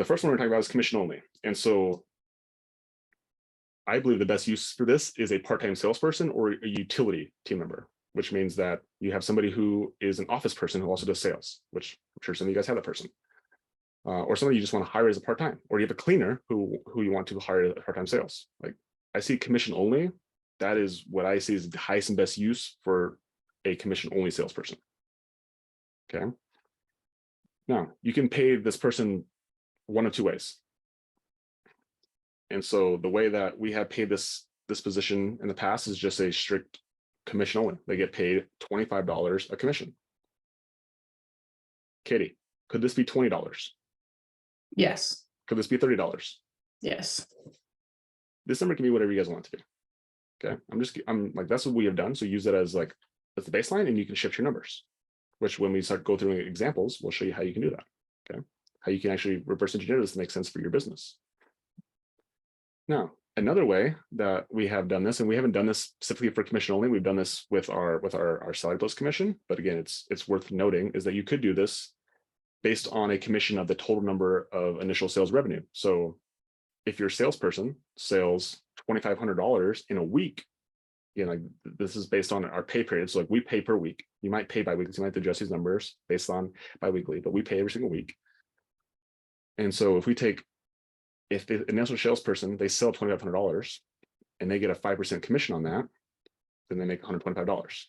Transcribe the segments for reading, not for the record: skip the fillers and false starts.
the first one we're talking about is commission only. And so I believe the best use for this is a part-time salesperson or a utility team member, which means that you have somebody who is an office person who also does sales, which I'm sure some of you guys have that person. Or somebody you just want to hire as a part-time, or you have a cleaner who you want to hire as part-time sales. Like I see commission only. That is what I see as the highest and best use for a commission only salesperson. Okay. Now you can pay this person one of two ways. And so the way that we have paid this position in the past is just a strict commission only. They get paid $25 a commission. Katie, could this be $20? Yes. Could this be $30? Yes. This number can be whatever you guys want it to be. Okay. I'm like, that's what we have done. So use it as like, that's the baseline, and you can shift your numbers, which when we start go through examples, we'll show you how you can do that. Okay. How you can actually reverse engineer this to make sense for your business. Now, another way that we have done this, and we haven't done this specifically for commission only, we've done this with our salary plus commission. But again, it's worth noting is that you could do this based on a commission of the total number of initial sales revenue. So if your salesperson sells $2,500 in a week, you know, like this is based on our pay period. So like we pay per week. You might pay biweekly, so you might have to adjust these numbers based on biweekly, but we pay every single week. And so if the initial salesperson, they sell $2,500 and they get a 5% commission on that, then they make $125. Does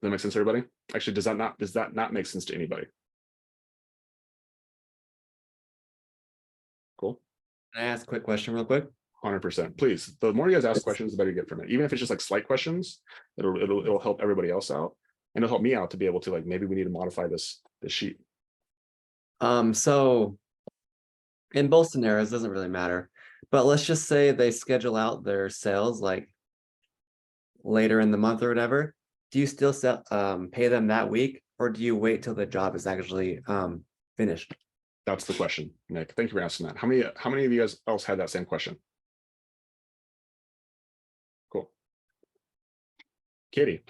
that make sense to everybody? Actually, does that not make sense to anybody? Cool. Can I ask a quick question real quick? 100%. Please. The more you guys ask questions, the better you get from it. Even if it's just like slight questions, it'll help everybody else out, and it'll help me out to be able to like, maybe we need to modify this sheet. So in both scenarios, doesn't really matter, but let's just say they schedule out their sales like later in the month or whatever. Do you still pay them that week, or do you wait till the job is actually finished? That's the question, Nick. Thank you for asking that. How many of you guys else had that same question? Cool. Katie,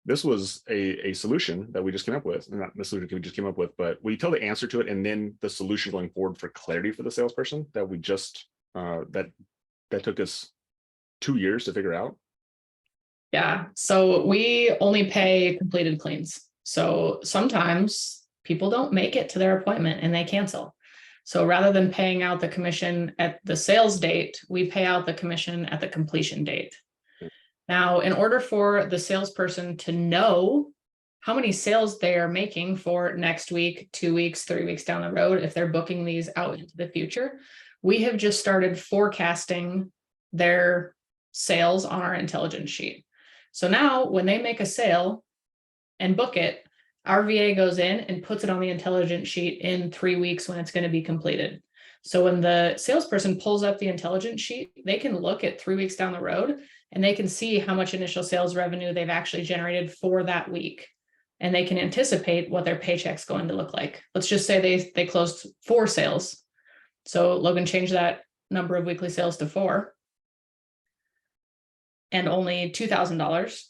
this was a solution that we just came up with. Not the solution we just came up with, but we tell the answer to it and then the solution going forward for clarity for the salesperson that we just that took us 2 years to figure out. Yeah. So we only pay completed cleans. So sometimes people don't make it to their appointment and they cancel. So rather than paying out the commission at the sales date, we pay out the commission at the completion date. Now, in order for the salesperson to know how many sales they are making for next week, 2 weeks, 3 weeks down the road, if they're booking these out into the future, we have just started forecasting their sales on our intelligence sheet. So now when they make a sale and book it, our VA goes in and puts it on the intelligence sheet in 3 weeks when it's going to be completed. So when the salesperson pulls up the intelligence sheet, they can look at 3 weeks down the road and they can see how much initial sales revenue they've actually generated for that week. And they can anticipate what their paycheck's going to look like. Let's just say they closed 4 sales. So Logan changed that number of weekly sales to 4 and only $2,000.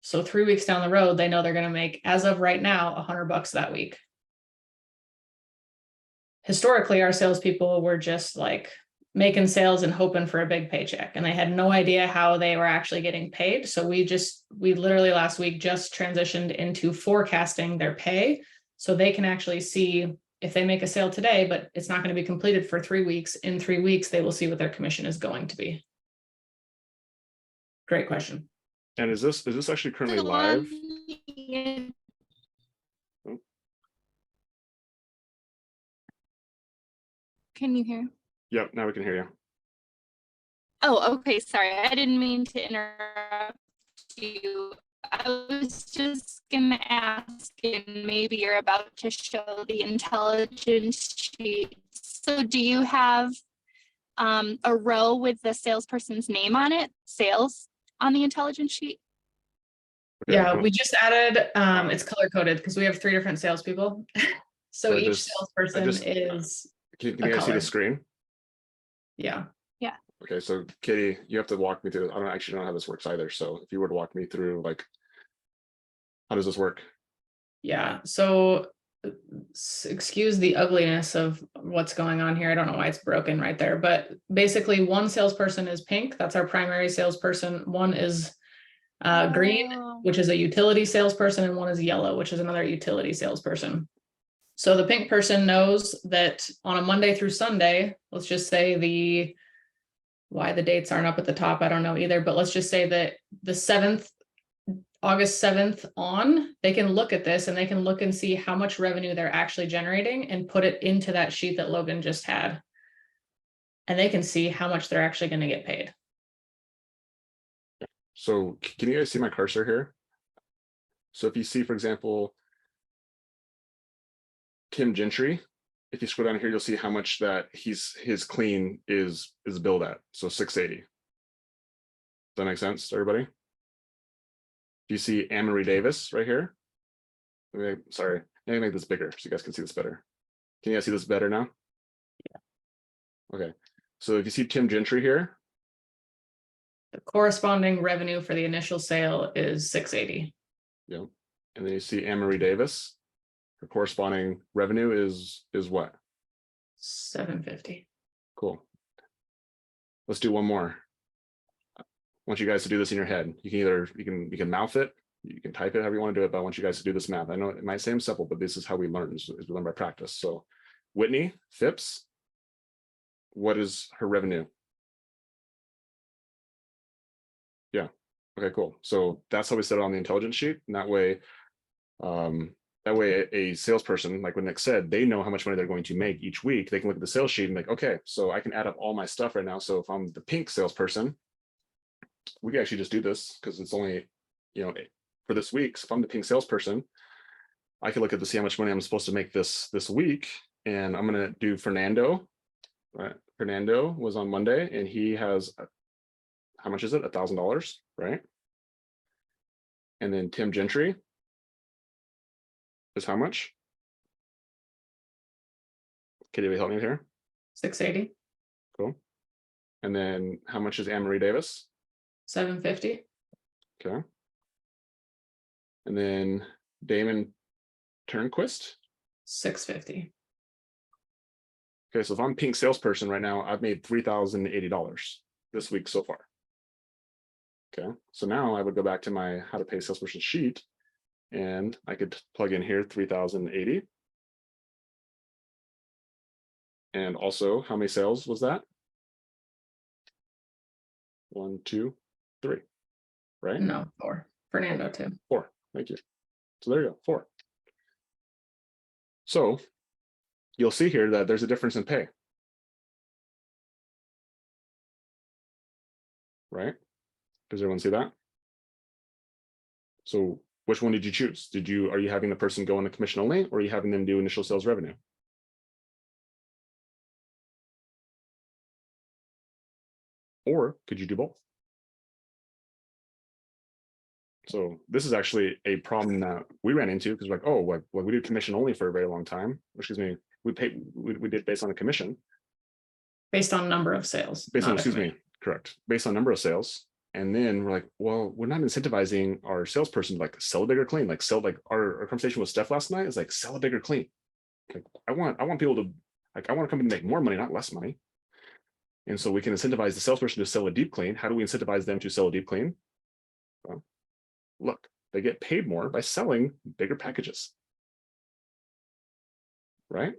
So 3 weeks down the road, they know they're going to make, as of right now, $100 that week. Historically, our salespeople were just like making sales and hoping for a big paycheck, and they had no idea how they were actually getting paid. So we literally last week just transitioned into forecasting their pay so they can actually see if they make a sale today, but it's not going to be completed for 3 weeks. In 3 weeks, they will see what their commission is going to be. Great question. And is this actually currently live? Can you hear? Yep, now we can hear you. Oh, okay. Sorry, I didn't mean to interrupt you. I was just gonna ask, and maybe you're about to show the intelligence sheet. So do you have a row with the salesperson's name on it, sales, on the intelligence sheet? Okay, Yeah, we just added, it's color coded because we have 3 different salespeople. So each salesperson is. Can you guys see the screen? Yeah. Yeah. Okay, so Katie, you have to walk me through. I don't know how this works either. So if you were to walk me through, like, How does this work? Yeah, so excuse the ugliness of what's going on here. I don't know why it's broken right there, but basically one salesperson is pink. That's our primary salesperson. One is green, Oh. which is a utility salesperson, and one is yellow, which is another utility salesperson. So the pink person knows that on a Monday through Sunday, let's just say why the dates aren't up at the top, I don't know either, but let's just say that the 7th, August 7th on, they can look at this and they can look and see how much revenue they're actually generating and put it into that sheet that Logan just had. And they can see how much they're actually going to get paid. So can you guys see my cursor here? So if you see, for example, Tim Gentry, if you scroll down here, you'll see how much that his clean is billed at. So 680. Does that make sense to everybody? Do you see Anne-Marie Davis right here? Sorry, let me make this bigger so you guys can see this better. Can you guys see this better now? Yeah. Okay. So if you see Tim Gentry here, The corresponding revenue for the initial sale is 680. yeah, and then you see Anne-Marie Davis. The corresponding revenue is what? 750. Cool. Let's do one more. I want you guys to do this in your head. You can either you can mouth it, you can type it however you want to do it, but I want you guys to do this math. I know it might seem simple, but this is how we learn, is we learn by practice. So Whitney Phipps, what is her revenue? Yeah. Okay, cool. So that's how we set it on the intelligence sheet. And that way a salesperson, like what Nick said, they know how much money they're going to make each week. They can look at the sales sheet and like, okay, so I can add up all my stuff right now. So if I'm the pink salesperson, we can actually just do this because it's only, for this week. So if I'm the pink salesperson, I can look at to see how much money I'm supposed to make this week. And I'm going to do Fernando. Right? Fernando was on Monday and he has, how much is it? $1,000, right? And then Tim Gentry is how much? Can you help me here? 680. Cool. And then how much is Anne-Marie Davis? 750. Okay. And then Damon Turnquist? 650. Okay, so if I'm pink salesperson right now, I've made $3,080 this week so far. Okay, so now I would go back to my how to pay salesperson sheet and I could plug in here 3,080. And also, how many sales was that? 1, 2, 3, right? No, 4. Fernando too. 4, thank you. So there you go, 4. So you'll see here that there's a difference in pay. Right? Does everyone see that? So which one did you choose? Are you having the person go on the commission only, or are you having them do initial sales revenue? Or could you do both? So this is actually a problem that we ran into because we're like, oh, well, we did commission only for a very long time. Excuse me, we did based on the commission. Based on number of sales. Based on, correct. Based on number of sales. And then we're like, well, we're not incentivizing our salesperson to like sell a bigger clean, like our conversation with Steph last night is like sell a bigger clean. Like I want people to, like, I want a company to make more money, not less money. And so we can incentivize the salesperson to sell a deep clean. How do we incentivize them to sell a deep clean? Well, look, they get paid more by selling bigger packages. Right?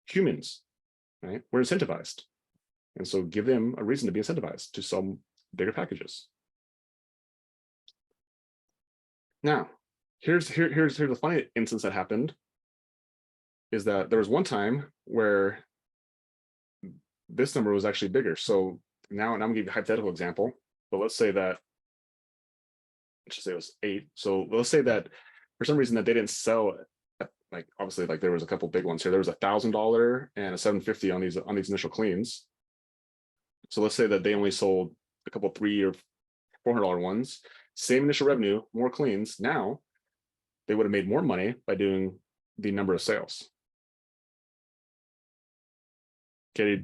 Humans, right? We're incentivized. And so give them a reason to be incentivized to sell bigger packages. Now, here's the funny instance that happened is that there was one time where this number was actually bigger. So now, and I'm gonna give you a hypothetical example, but let's say that, let's just say it was 8. So let's say that for some reason that they didn't sell, like obviously like there was a couple big ones here. There was $1,000 and a $750 on these initial cleans. So let's say that they only sold a couple $300 or $400 ones, same initial revenue, more cleans. Now they would have made more money by doing the number of sales. Katie,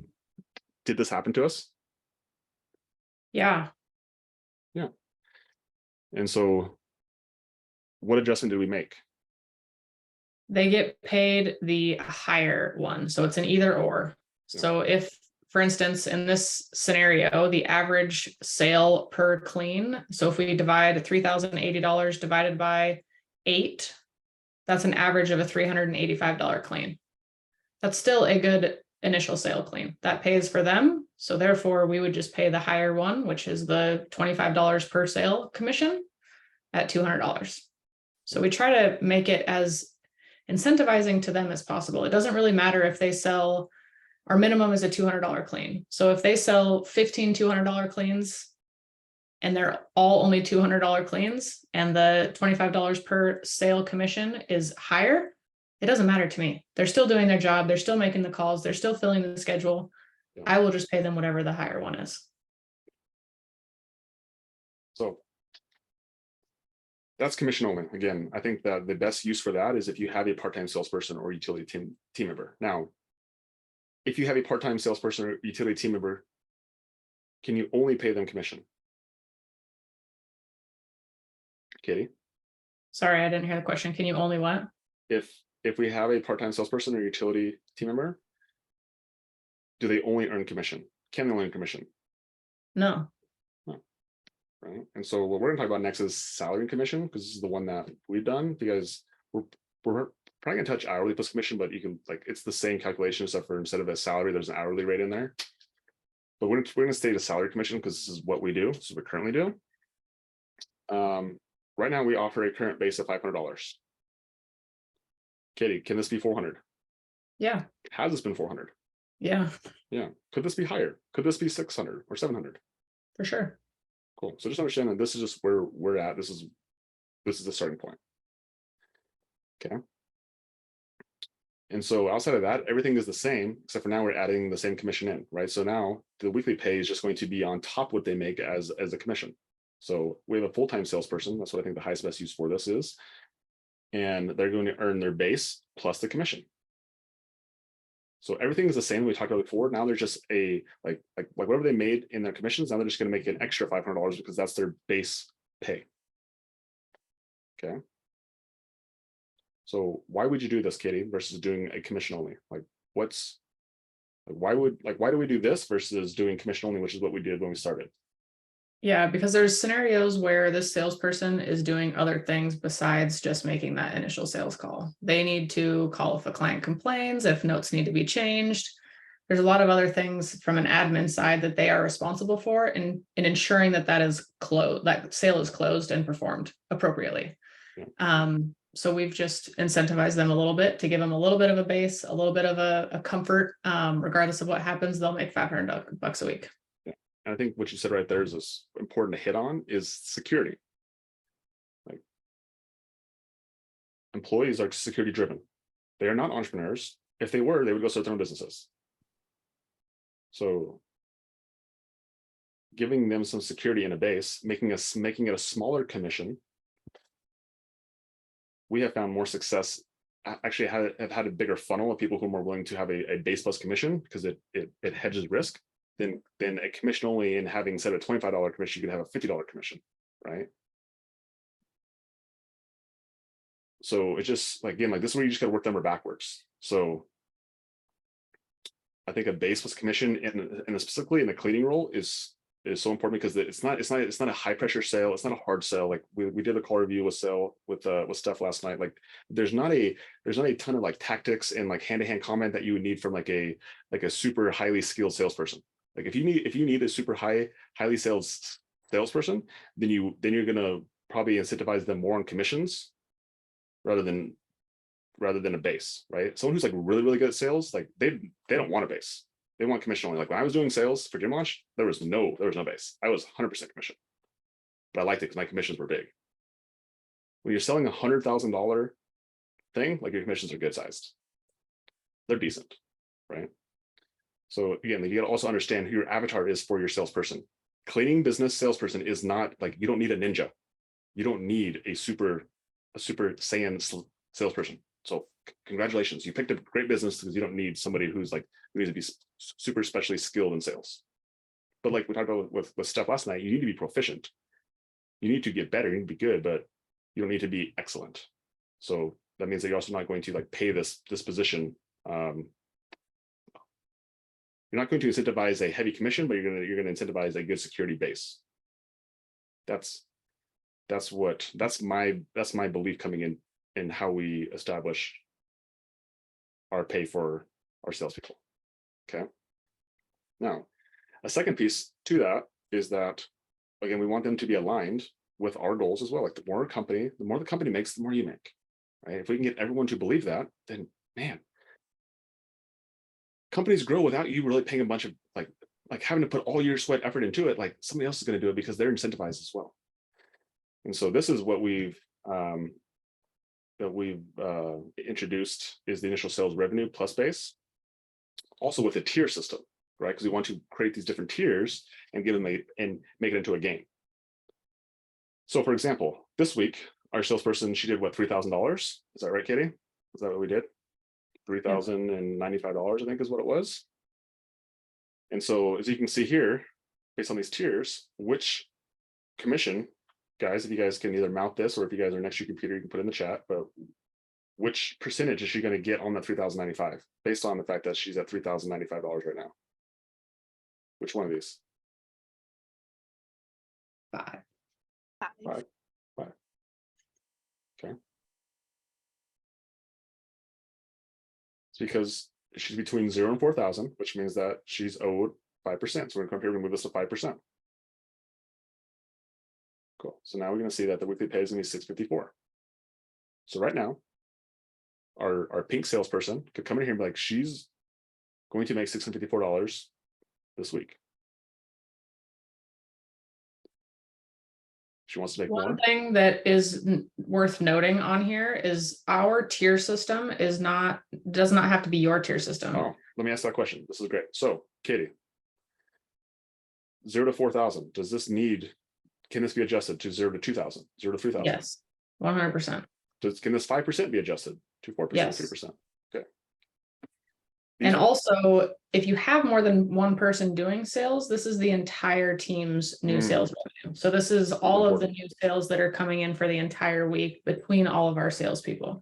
did this happen to us? Yeah. Yeah. And so what adjustment did we make? They get paid the higher one. So it's an either or. Yeah. So if, for instance, in this scenario, the average sale per clean, so if we divide $3,080 divided by 8, that's an average of a $385 clean. That's still a good initial sale clean. That pays for them. So therefore, we would just pay the higher one, which is the $25 per sale commission at $200. So we try to make it as incentivizing to them as possible. It doesn't really matter if they sell, our minimum is a $200 clean. So if they sell 15 $200 cleans and they're all only $200 cleans and the $25 per sale commission is higher, it doesn't matter to me. They're still doing their job. They're still making the calls. They're still filling the schedule. Yeah. I will just pay them whatever the higher one is. So that's commission only. Again, I think that the best use for that is if you have a part-time salesperson or utility team member. Now, if you have a part-time salesperson or utility team member, can you only pay them commission? Katie? Sorry, I didn't hear the question. Can you only what? If we have a part-time salesperson or utility team member, do they only earn commission? Can they only earn commission? No. Right. And so what we're gonna talk about next is salary and commission, because this is the one that we've done, because we're probably gonna touch hourly plus commission, but you can, like, it's the same calculation except for instead of a salary, there's an hourly rate in there. But we're gonna stay to salary commission because this is what we do. This is what we currently do. Right now we offer a current base of $500. Katie, can this be 400? Yeah. Has this been 400? Yeah, Yeah. Could this be higher? Could this be 600 or 700? for sure. Cool. So just understand that this is just where we're at. This is the starting point. Okay. And so outside of that, everything is the same, except for now we're adding the same commission in, right? So now the weekly pay is just going to be on top what they make as a commission. So we have a full-time salesperson. That's what I think the highest best use for this is. And they're going to earn their base plus the commission. So everything is the same we talked about before. Now they're just a like whatever they made in their commissions. Now they're just going to make an extra $500 because that's their base pay. Okay. So why would you do this, Katie, versus doing a commission only? Like, why do we do this versus doing commission only, which is what we did when we started? Yeah, because there's scenarios where this salesperson is doing other things besides just making that initial sales call. They need to call if a client complains, if notes need to be changed. There's a lot of other things from an admin side that they are responsible for in ensuring that that is closed, that sale is closed and performed appropriately. Yeah. So we've just incentivized them a little bit to give them a little bit of a base, a little bit of a comfort. Regardless of what happens, they'll make $500 a week. I think what you said right there is important to hit on is security. Like, employees are security driven. They are not entrepreneurs. If they were, they would go start their own businesses. So giving them some security in a base, making it a smaller commission, we have found more success. Actually have had a bigger funnel of people who are more willing to have a base plus commission because it hedges risk. Than a commission only, and having instead of a $25 commission, you can have a $50 commission, right? So it's just like, again, like this is where you just got to work number backwards. So I think a base plus commission and specifically in the cleaning role is so important because it's not a high pressure sale. It's not a hard sell. Like we did a call review with Steph last night. Like there's not a ton of like tactics and like hand-to-hand comment that you would need from like a super highly skilled salesperson. Like if you need a super highly salesperson, then you're gonna probably incentivize them more on commissions rather than a base, right? Someone who's like really, really good at sales, like they don't want a base. They want commission only. Like when I was doing sales for Gym Launch, there was no base. I was 100% commission, but I liked it because my commissions were big. When you're selling $100,000 thing, like your commissions are good sized. They're decent, right? So again, you got to also understand who your avatar is for your salesperson. Cleaning business salesperson is not like, you don't need a ninja. You don't need a super Saiyan salesperson. So congratulations, you picked a great business because you don't need somebody who needs to be super specially skilled in sales. But like we talked about with Steph last night, you need to be proficient. You need to get better, you need to be good, but you don't need to be excellent. So that means that you're also not going to like pay this position. You're not going to incentivize a heavy commission, but you're going to incentivize a good security base. That's my belief coming in how we establish our pay for our salespeople. Okay. Now, a second piece to that is that, again, we want them to be aligned with our goals as well. Like the more the company makes, the more you make. Right? If we can get everyone to believe that, then man, companies grow without you really paying a bunch of like having to put all your sweat effort into it. Like somebody else is going to do it because they're incentivized as well. And so this is what we've introduced is the initial sales revenue plus base, also with a tier system, right? Because we want to create these different tiers and give them and make it into a game. So for example, this week, our salesperson, she did what, $3,000? Is that right, Katie? Is that what we did? $3,095, I think is what it was. And so as you can see here, based on these tiers, which commission, guys, if you guys can either mount this or if you guys are next to your computer, you can put it in the chat, but which percentage is she going to get on that $3,095 based on the fact that she's at $3,095 right now? Which one of these? Five. Five. Okay. It's because she's between 0 and 4,000, which means that she's owed 5%. So we're going to come here and move this to 5%. Cool. So now we're going to see that the weekly pay is going to be $654. So right now, our pink salesperson could come in here and be like, she's going to make $654 this week. She wants to make more. One thing that is worth noting on here is our tier system does not have to be your tier system. Oh, let me ask that question. This is great. So, Katie, 0 to 4,000. Does this can this be adjusted to 0 to 2,000, 0 to 3,000? Yes, 100%. Can this 5% be adjusted to 4%, Yes. 3%? Okay. And also, if you have more than one person doing sales, this is the entire team's new sales revenue. So this is all of the new sales that are coming in for the entire week between all of our salespeople.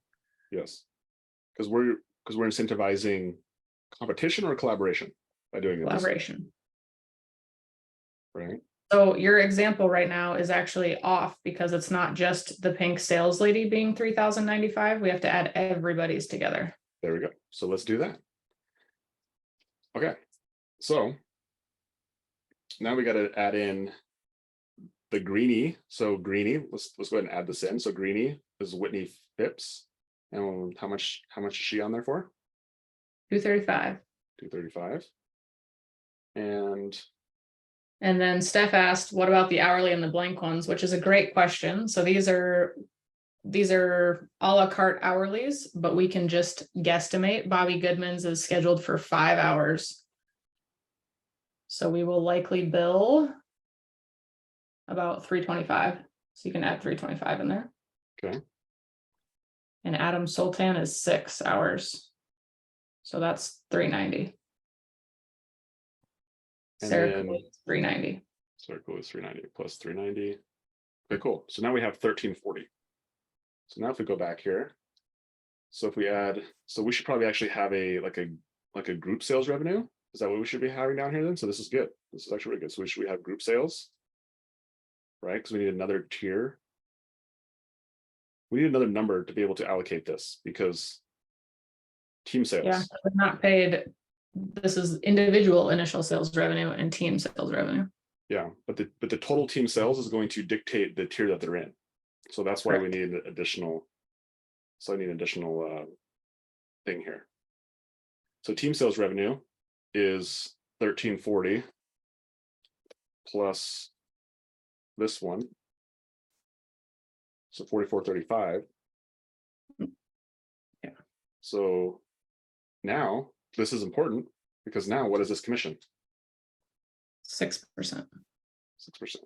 Yes, because we're incentivizing competition or collaboration by doing it. Collaboration. Right. So your example right now is actually off because it's not just the pink sales lady being $3,095. We have to add everybody's together. There we go. So let's do that. Okay, so now we got to add in the greenie. So greenie, let's go ahead and add this in. So greenie is Whitney Phipps, and how much is she on there for? 235. 235. And then Steph asked, what about the hourly and the blank ones, which is a great question. So these are a la carte hourlies, but we can just guesstimate. Bobby Goodman's is scheduled for 5 hours. So we will likely bill about 325. So you can add 325 in there. Okay. And Adam Sultan is 6 hours. So that's 390. Sarah Cooley is 390. Sarah Cooley is 390 plus 390. Okay, cool. So now we have 1340. So now if we go back here, so if we add, so we should probably actually have a group sales revenue. Is that what we should be having down here then? So this is good. This is actually really good. So we have group sales, right? Because we need another tier. We need another number to be able to allocate this because team sales. Yeah, we're not paid. This is individual initial sales revenue and team sales revenue. Yeah, but the total team sales is going to dictate the tier that they're in. So that's why we need additional. So I need an additional thing here. So team sales revenue is 1340 plus this one. So 4435. Yeah. So now this is important because now what is this commission? 6%. 6%.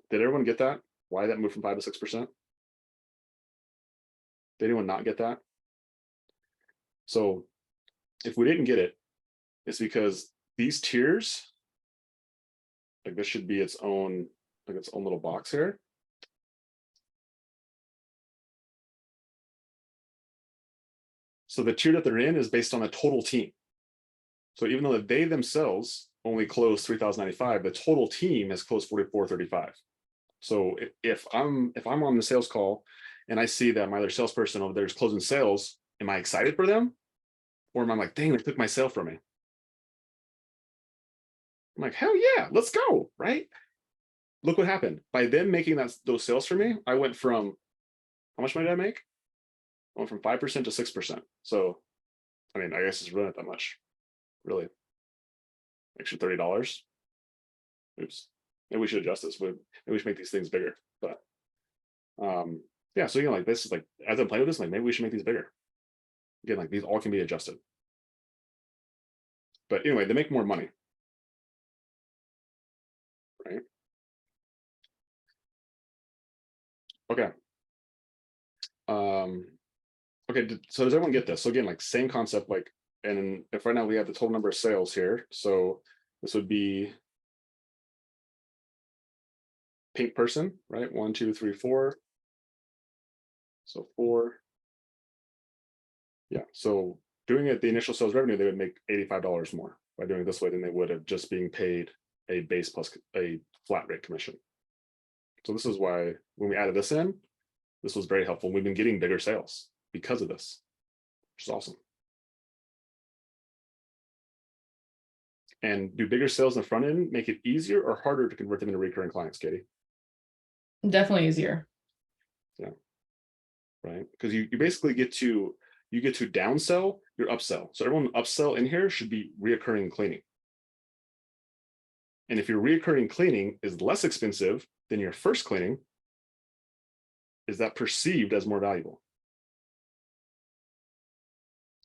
Did everyone get that? Why that moved from 5 to 6%? Did anyone not get that? So if we didn't get it, it's because these tiers, like this should be its own little box here. So the tier that they're in is based on a total team. So even though they themselves only closed 3,095, the total team has closed 4,435. So if I'm on the sales call and I see that my other salesperson over there is closing sales, am I excited for them? Or am I like, dang, they took my sale from me? I'm like, hell yeah, let's go, right? Look what happened. By them making those sales for me, I went from, how much money did I make? I went from 5% to 6%. So, I mean, I guess it's really not that much, really. Extra $30. Oops. Maybe we should adjust this. Maybe we should make these things bigger. But yeah, so like this is like, as I'm playing with this, like maybe we should make these bigger. Again, like these all can be adjusted. But anyway, they make more money. Right? Okay. Okay, so does everyone get this? So again, like same concept, like, and if right now we have the total number of sales here, so this would be pink person, right? 1, 2, 3, 4. So 4. Yeah, so doing it, the initial sales revenue, they would make $85 more by doing it this way than they would have just being paid a base plus a flat rate commission. So this is why when we added this in, this was very helpful. We've been getting bigger sales because of this, which is awesome. And do bigger sales in the front end make it easier or harder to convert them into recurring clients, Katie? Definitely easier. Yeah. Right. Because you basically get to downsell your upsell. So everyone upsell in here should be reoccurring cleaning. And if your reoccurring cleaning is less expensive than your first cleaning, is that perceived as more valuable?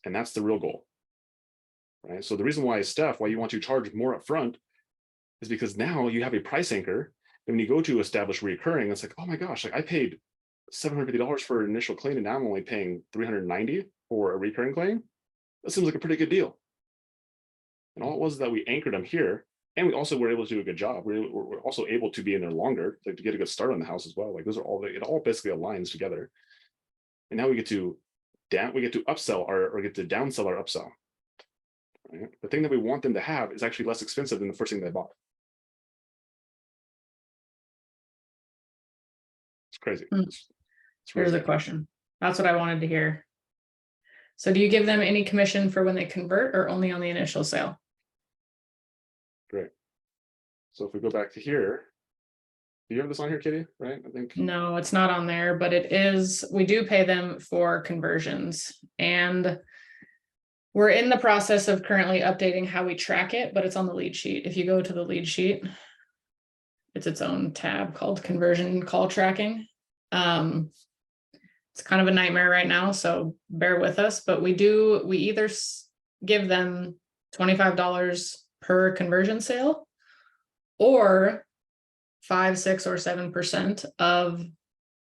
And that's the real goal. Right. So the reason why, Steph, why you want to charge more upfront is because now you have a price anchor. And when you go to establish reoccurring, it's like, oh my gosh, like I paid $750 for an initial clean, and now I'm only paying $390 for a recurring claim. That seems like a pretty good deal. And all it was that we anchored them here, and we also were able to do a good job. We're also able to be in there longer, like to get a good start on the house as well. Like those are all, it all basically aligns together. And now we get to upsell or get to downsell our upsell. Right? The thing that we want them to have is actually less expensive than the first thing they bought. It's crazy. Here's a question. That's what I wanted to hear. So do you give them any commission for when they convert or only on the initial sale? Great. So if we go back to here, do you have this on here, Katie? Right? I think. No, it's not on there, but it is, we do pay them for conversions. And we're in the process of currently updating how we track it, but it's on the lead sheet. If you go to the lead sheet, it's its own tab called conversion call tracking. It's kind of a nightmare right now, so bear with us, but we either give them $25 per conversion sale or 5, 6, or 7% of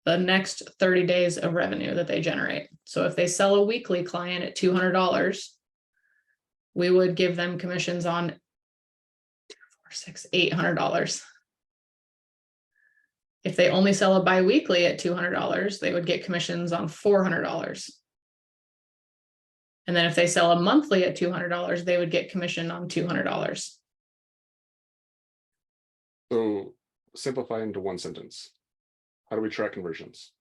the next 30 days of revenue that they generate. So if they sell a weekly client at $200, we would give them commissions on $800. If they only sell a biweekly at $200, they would get commissions on $400. And then if they sell a monthly at $200, they would get commission on $200. So simplify into one sentence. How do we track conversions?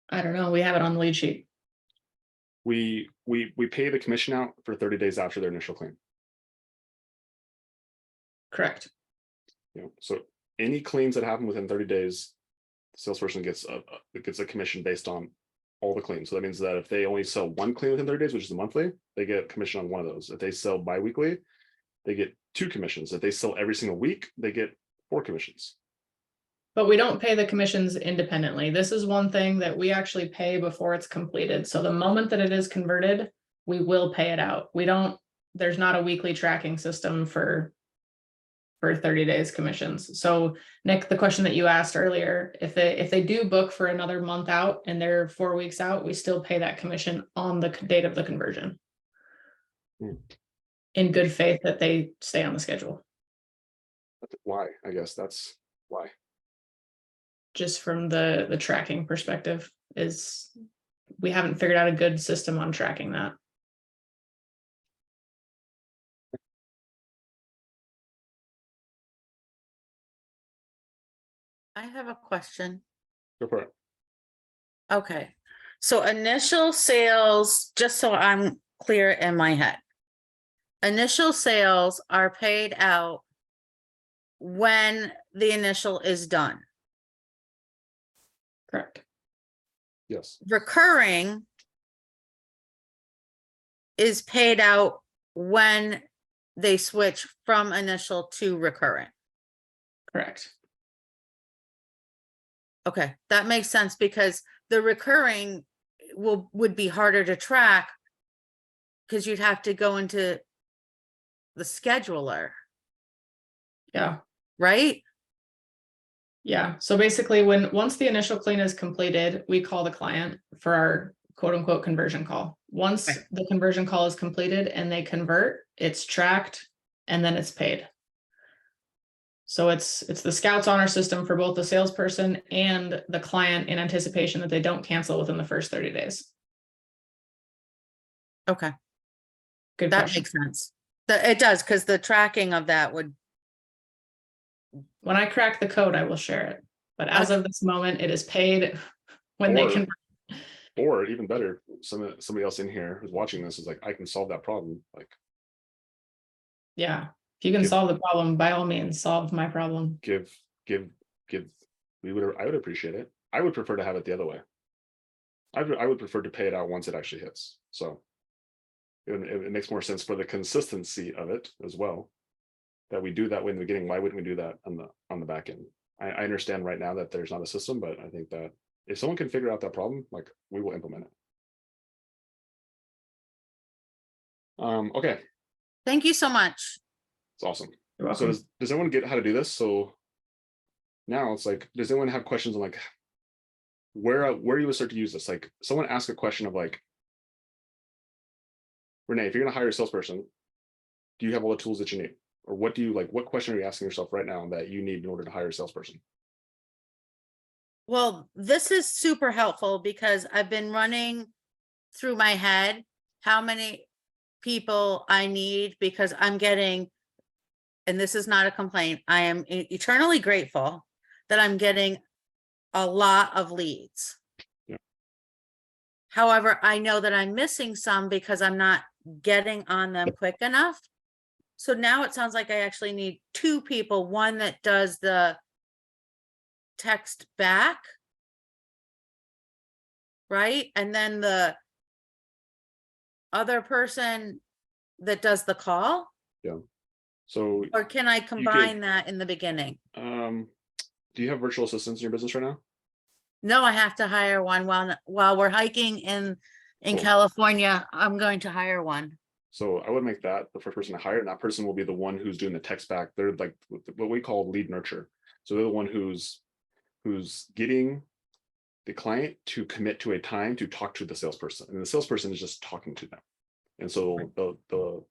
I don't know. We have it on the lead sheet. We pay the commission out for 30 days after their initial claim. Correct. So any claims that happen within 30 days, the salesperson gets a commission based on all the claims. So that means that if they only sell one claim within 30 days, which is a monthly, they get commission on one of those. If they sell biweekly, they get 2 commissions. If they sell every single week, they get 4 commissions. But we don't pay the commissions independently. This is one thing that we actually pay before it's completed. So the moment that it is converted, we will pay it out. There's not a weekly tracking system for 30 days commissions. So Nick, the question that you asked earlier, if they do book for another month out and they're 4 weeks out, we still pay that commission on the date of the conversion. In good faith that they stay on the schedule. Why? I guess that's why. just from the tracking perspective, is we haven't figured out a good system on tracking that. I have a question. Go for it. Okay, so initial sales, just so I'm clear in my head. Initial sales are paid out when the initial is done. Correct. Yes. Recurring is paid out when they switch from initial to recurring. Correct. Okay, that makes sense because the recurring would be harder to track because you'd have to go into the scheduler, Yeah. right? Yeah. So basically once the initial clean is completed, we call the client for our quote unquote conversion call. Once Right. the conversion call is completed and they convert, it's tracked and then it's paid. So it's the scouts on our system for both the salesperson and the client in anticipation that they don't cancel within the first 30 days. Okay, Good that question. makes sense. It does, because the tracking of that would, When I crack the code, I will share it. But as of this moment, it is paid when they Or- can. Or even better, somebody else in here who's watching this is like, I can solve that problem. Like, Yeah. If you can Give- solve the problem, by all means, solve my problem. give. I would appreciate it. I would prefer to have it the other way. I would prefer to pay it out once it actually hits. So it makes more sense for the consistency of it as well, that we do that way in the beginning. Why wouldn't we do that on the back end? I understand right now that there's not a system, but I think that if someone can figure out that problem, like, we will implement it. Okay, thank you so much. it's awesome. You're So welcome. does anyone get how to do this? So now it's like, does anyone have questions on like where you would start to use this? Like, someone ask a question of like, Renee, if you're gonna hire a salesperson, do you have all the tools that you need? Or what do you like? What question are you asking yourself right now that you need in order to hire a salesperson? Well, this is super helpful because I've been running through my head how many people I need, because I'm getting, and this is not a complaint, I am eternally grateful that I'm getting a lot of leads. Yeah. However, I know that I'm missing some because I'm not getting on them quick enough. So now it sounds like I actually need two people, one that does the text back, right? And then the other person that does the call, So or can I combine that in the beginning? do you have virtual assistants in your business right now? No, I have to hire one while we're hiking in Cool. California. I'm going to hire one. So I would make that the first person to hire, and that person will be the one who's doing the text back. They're like what we call lead nurture. So they're the one who's getting the client to commit to a time to talk to the salesperson, and the salesperson is just talking to them. And so the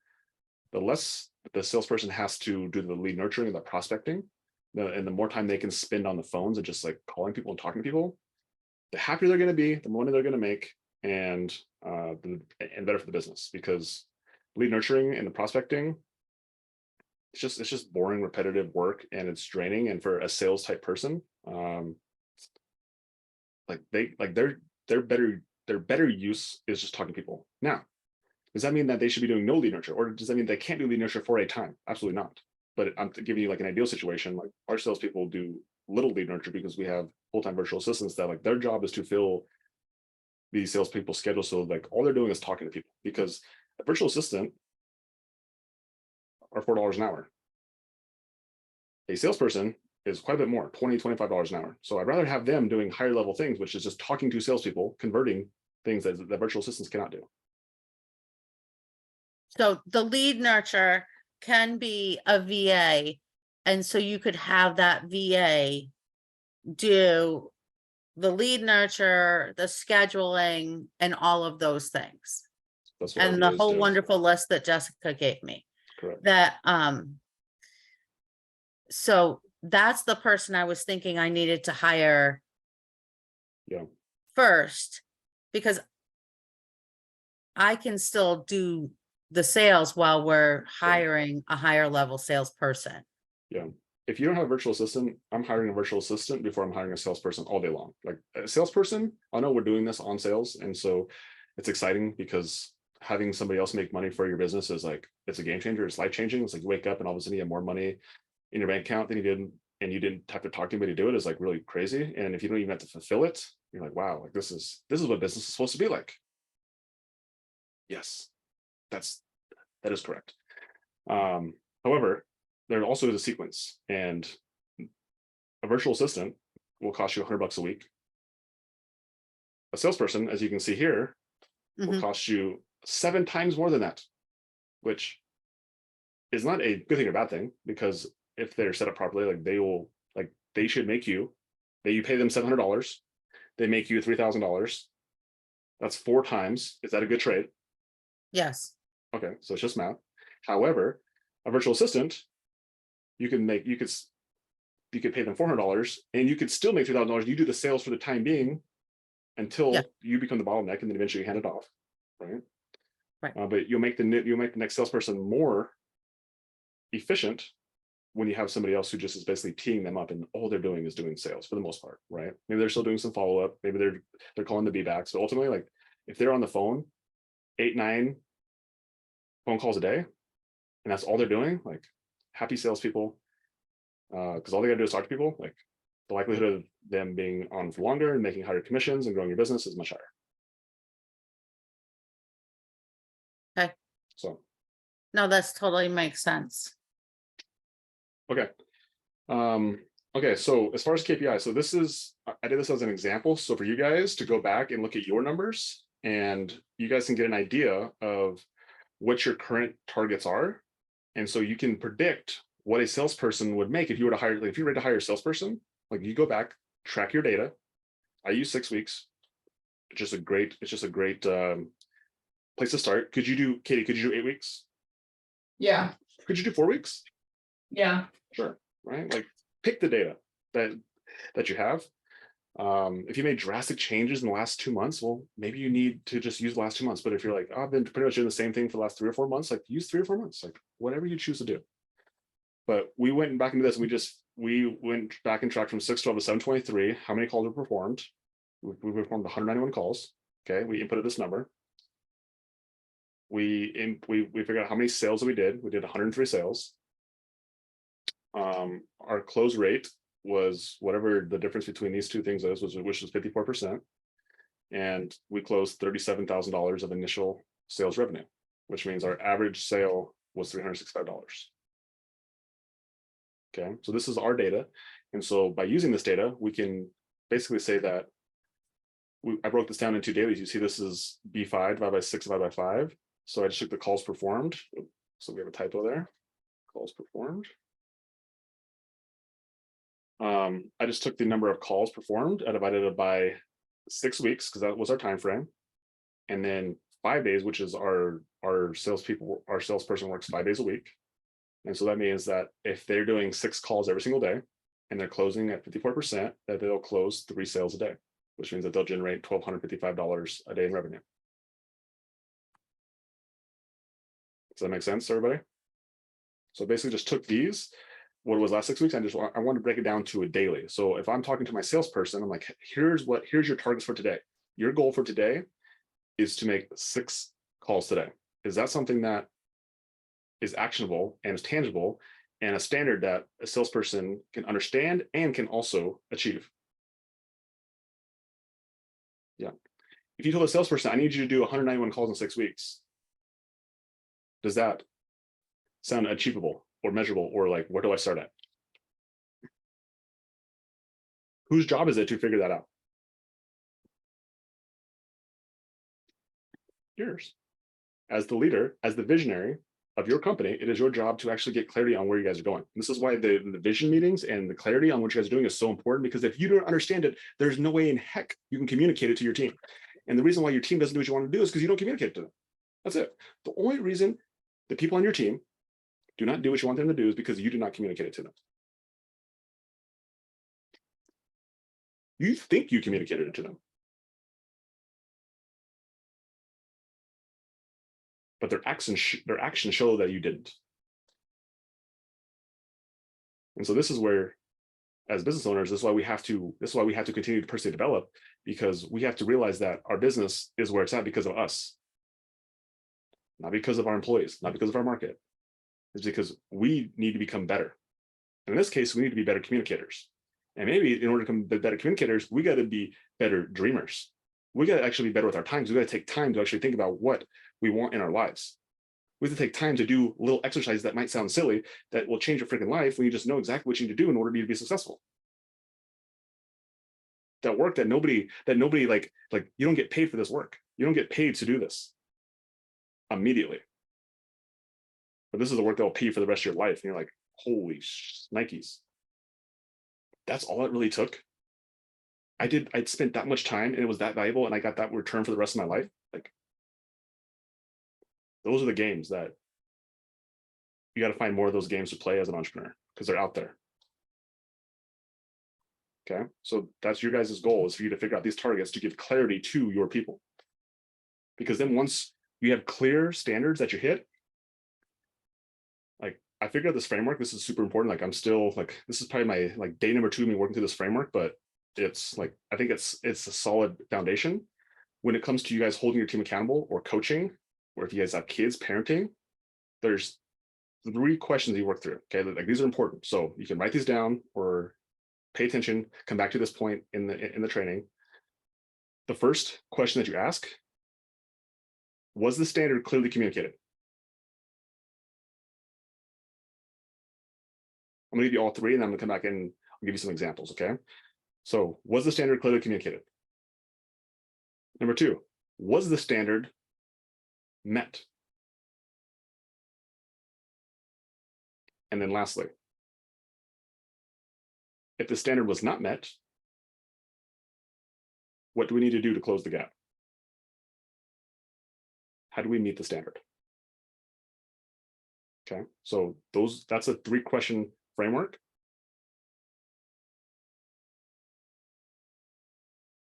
less the salesperson has to do the lead nurturing and the prospecting, and the more time they can spend on the phones and just like calling people and talking to people, the happier they're going to be, the more money they're going to make, and better for the business. Because lead nurturing and the prospecting, it's just boring, repetitive work, and it's draining. And for a sales type person, their better use is just talking to people. Now, does that mean that they should be doing no lead nurture, or does that mean they can't do lead nurture for a time? Absolutely not. But I'm giving you like an ideal situation. Like, our salespeople do little lead nurture because we have full-time virtual assistants that like their job is to fill these salespeople's schedule. So like all they're doing is talking to people, because a virtual assistant are $4 an hour. A salesperson is quite a bit more, $20, $25 an hour. So I'd rather have them doing higher level things, which is just talking to salespeople, converting things that virtual assistants cannot do. So the lead nurture can be a VA. And so you could have that VA do the lead nurture, the scheduling, and all of those things. That's what And the RVAs whole do. wonderful list that Jessica gave me. Correct. That so that's the person I was thinking I needed to hire Yeah. first, because I can still do the sales while we're hiring a higher level salesperson. Yeah. If you don't have a virtual assistant, I'm hiring a virtual assistant before I'm hiring a salesperson all day long. Like a salesperson, I know we're doing this on sales. And so it's exciting because having somebody else make money for your business is like, it's a game changer. It's life changing. It's like you wake up and all of a sudden you have more money in your bank account than you did, and you didn't have to talk to anybody to do it, is like really crazy. And if you don't even have to fulfill it, you're like, wow, like this is what business is supposed to be like. Yes, that is correct. However, there also is a sequence, and a virtual assistant will cost you $100 a week. A salesperson, as you can see here, will cost you 7 times more than that, which is not a good thing or bad thing, because if they're set up properly, like they should make you, that you pay them $700, they make you $3,000. That's 4 times. Is that a good trade? Yes. Okay, so it's just math. However, a virtual assistant, you could pay them $400 and you could still make $3,000. You do the sales for the time being until you become the bottleneck, and then eventually you hand it off, right? Right. But you'll make the next salesperson more efficient when you have somebody else who just is basically teeing them up, and all they're doing is doing sales for the most part, right? Maybe they're still doing some follow-up, maybe they're calling the B-backs, but ultimately, like if they're on the phone 8-9 phone calls a day, and that's all they're doing, like happy salespeople, because all they gotta do is talk to people, like the likelihood of them being on for longer and making higher commissions and growing your business is much higher. Okay. So No, that's totally makes sense. okay. Okay, so as far as KPI, so this is, I did this as an example. So for you guys to go back and look at your numbers, and you guys can get an idea of what your current targets are. And so you can predict what a salesperson would make if you were to hire, like if you were to hire a salesperson, like you go back, track your data. I use 6 weeks. It's just a great place to start. Katie, could you do 8 weeks? Yeah. Could you do 4 weeks? Yeah. Sure. Right. Like pick the data that you have. If you made drastic changes in the last 2 months, well, maybe you need to just use the last 2 months. But if you're like, oh, I've been pretty much doing the same thing for the last 3 or 4 months, like use 3 or 4 months, like whatever you choose to do. But we went back into this, and we went back and tracked from 612 to 723, how many calls were performed. We performed 191 calls. Okay, we inputted this number. We figured out how many sales that we did. We did 103 sales. Our close rate was whatever the difference between these two things is, which was 54%. And we closed $37,000 of initial sales revenue, which means our average sale was $365. Okay, so this is our data. And so by using this data, we can basically say that I broke this down into dailies. You see, this is B5 divided by 6 divided by 5. So I just took the calls performed. So we have a typo there. Calls performed. I just took the number of calls performed, I divided it by 6 weeks, because that was our time frame, and then 5 days, which is our salesperson works 5 days a week. And so that means that if they're doing 6 calls every single day and they're closing at 54%, that they'll close 3 sales a day, which means that they'll generate $1,255 a day in revenue. Does that make sense, everybody? So basically just took these, what it was last 6 weeks, I want to break it down to a daily. So if I'm talking to my salesperson, I'm like, here's your targets for today. Your goal for today is to make 6 calls today. Is that something that is actionable and is tangible and a standard that a salesperson can understand and can also achieve? Yeah. If you told a salesperson, I need you to do 191 calls in 6 weeks, does that sound achievable or measurable, or like, where do I start at? Whose job is it to figure that out? Yours. As the leader, as the visionary of your company, it is your job to actually get clarity on where you guys are going. And this is why the vision meetings and the clarity on what you guys are doing is so important, because if you don't understand it, there's no way in heck you can communicate it to your team. And the reason why your team doesn't do what you want to do is because you don't communicate it to them. That's it. The only reason the people on your team do not do what you want them to do is because you do not communicate it to them. You think you communicated it to them, but their actions show that you didn't. And so this is where, as business owners, this is why we have to continue to personally develop, because we have to realize that our business is where it's at because of us, not because of our employees, not because of our market. It's because we need to become better. And in this case, we need to be better communicators. And maybe in order to become better communicators, we got to be better dreamers. We got to actually be better with our times. We got to take time to actually think about what we want in our lives. We have to take time to do little exercises that might sound silly, that will change your freaking life when you just know exactly what you need to do in order for you to be successful. That work that nobody like you don't get paid for this work. You don't get paid to do this immediately. But this is the work that will pay you for the rest of your life. And you're like, holy Nikes. That's all it really took. I'd spent that much time and it was that valuable and I got that return for the rest of my life. Like, those are the games that you got to find more of those games to play as an entrepreneur, because they're out there. Okay, so that's your guys' goal, is for you to figure out these targets to give clarity to your people. Because then once you have clear standards that you hit, like I figured out this framework, this is super important. Like I'm still like, this is probably my like day number 2 of me working through this framework, but it's like, I think it's a solid foundation when it comes to you guys holding your team accountable or coaching, or if you guys have kids, parenting. There's 3 questions you work through. Okay, like these are important. So you can write these down or pay attention, come back to this point in the training. The first question that you ask, was the standard clearly communicated? I'm gonna give you all 3 and I'm gonna come back and I'll give you some examples, okay? So was the standard clearly communicated? Number 2, was the standard met? And then lastly, if the standard was not met, what do we need to do to close the gap? How do we meet the standard? Okay, so that's a 3-question framework.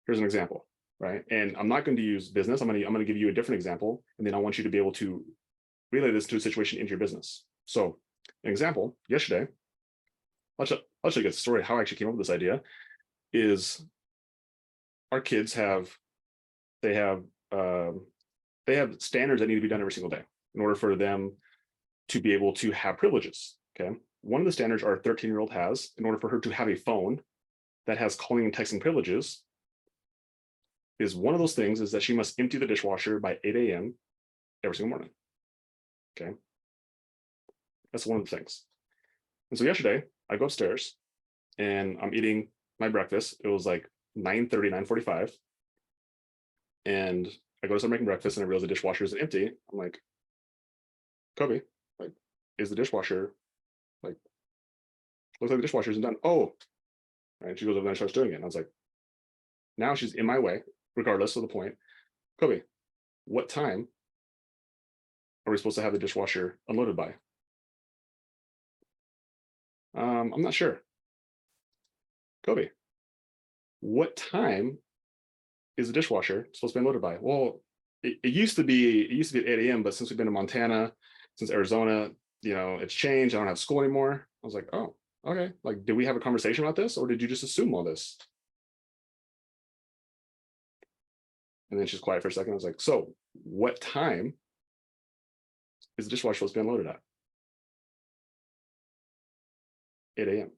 Here's an example, right? And I'm not going to use business. I'm going to give you a different example, and then I want you to be able to relay this to a situation into your business. So, an example, yesterday, I'll show you a story how I actually came up with this idea. Is our kids have standards that need to be done every single day in order for them to be able to have privileges. Okay, one of the standards our 13-year-old has, in order for her to have a phone that has calling and texting privileges, is one of those things is that she must empty the dishwasher by 8 a.m. every single morning. Okay, that's one of the things. And so yesterday I go upstairs and I'm eating my breakfast. It was like 9:30, 9:45, and I go to start making breakfast and I realize the dishwasher is empty. I'm like, Kobe, like, is the dishwasher, like, looks like the dishwasher isn't done. Oh, right. She goes over there and starts doing it. And I was like, now she's in my way, regardless of the point. Kobe, what time are we supposed to have the dishwasher unloaded by? I'm not sure. Kobe, what time is the dishwasher supposed to be unloaded by? Well, it used to be at 8 a.m., but since we've been in Montana, since Arizona, you know, it's changed. I don't have school anymore. I was like, oh, okay. Like, did we have a conversation about this, or did you just assume all this? And then she's quiet for a second. I was like, so what time is the dishwasher supposed to be unloaded at? 8 a.m.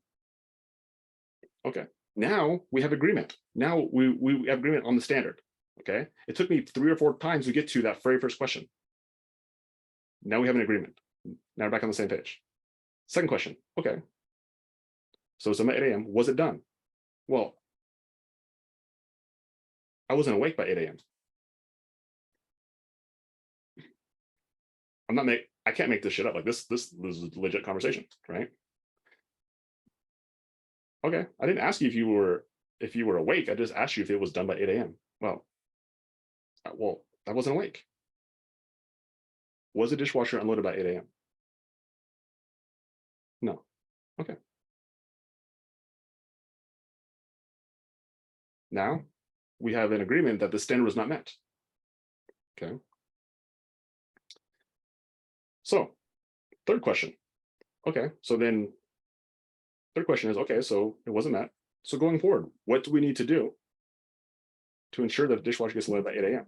Okay. Now we have agreement. Now we have agreement on the standard. Okay. It took me 3 or 4 times to get to that very first question. Now we have an agreement. Now we're back on the same page. Second question. Okay. So it's at 8 a.m. Was it done? Well, I wasn't awake by 8 a.m. I can't make this shit up. Like this is a legit conversation, right? Okay. I didn't ask you if you were awake. I just asked you if it was done by 8 a.m. Well, I wasn't awake. Was the dishwasher unloaded by 8 a.m.? No. Okay. Now we have an agreement that the standard was not met. Okay. So third question. Okay, so then third question is, okay, so it wasn't met. So going forward, what do we need to do to ensure that the dishwasher gets loaded by 8 a.m.?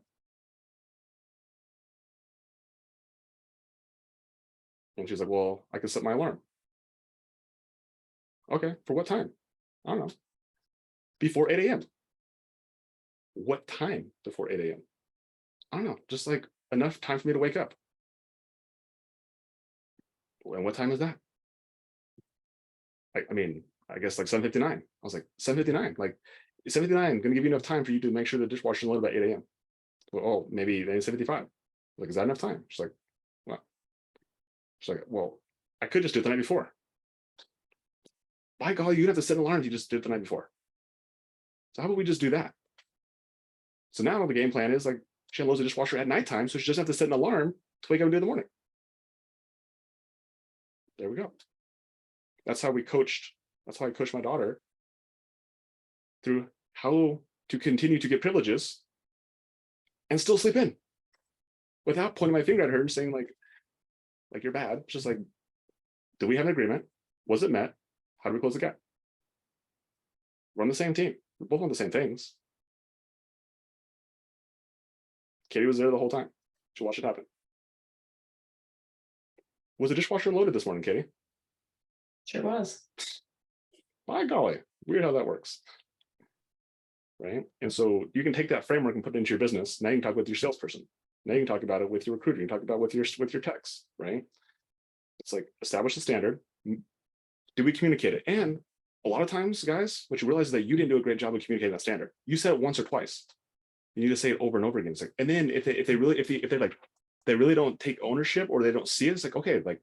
And she's like, well, I can set my alarm. Okay, for what time? I don't know. Before 8 a.m. What time before 8 a.m.? I don't know, just like enough time for me to wake up. And what time is that? I mean, I guess like 7:59. I was like, 7:59, like 7:59 gonna give you enough time for you to make sure the dishwasher is loaded by 8 a.m. Well, oh, maybe then 7:55. Like, is that enough time? She's like, what? She's like, well, I could just do it the night before. By golly, you'd have to set an alarm if you just did it the night before. So how about we just do that? So now the game plan is like she unloads the dishwasher at nighttime, so she doesn't have to set an alarm to wake up and do it in the morning. There we go. That's how we coached. That's how I coached my daughter through how to continue to get privileges and still sleep in without pointing my finger at her and saying like you're bad. It's just like, do we have an agreement? Was it met? How do we close the gap? We're on the same team. We're both on the same things. Katie was there the whole time. She watched it happen. Was the dishwasher loaded this morning, Katie? Sure was. My golly, weird how that works. Right? And so you can take that framework and put it into your business. Now you can talk with your salesperson. Now you can talk about it with your recruiter. You can talk about it with your techs, right? It's like establish the standard. Do we communicate it? And a lot of times, guys, what you realize is that you didn't do a great job of communicating that standard. You said it once or twice. You need to say it over and over again. It's like, and then if they really don't take ownership or they don't see it, it's like, okay, like,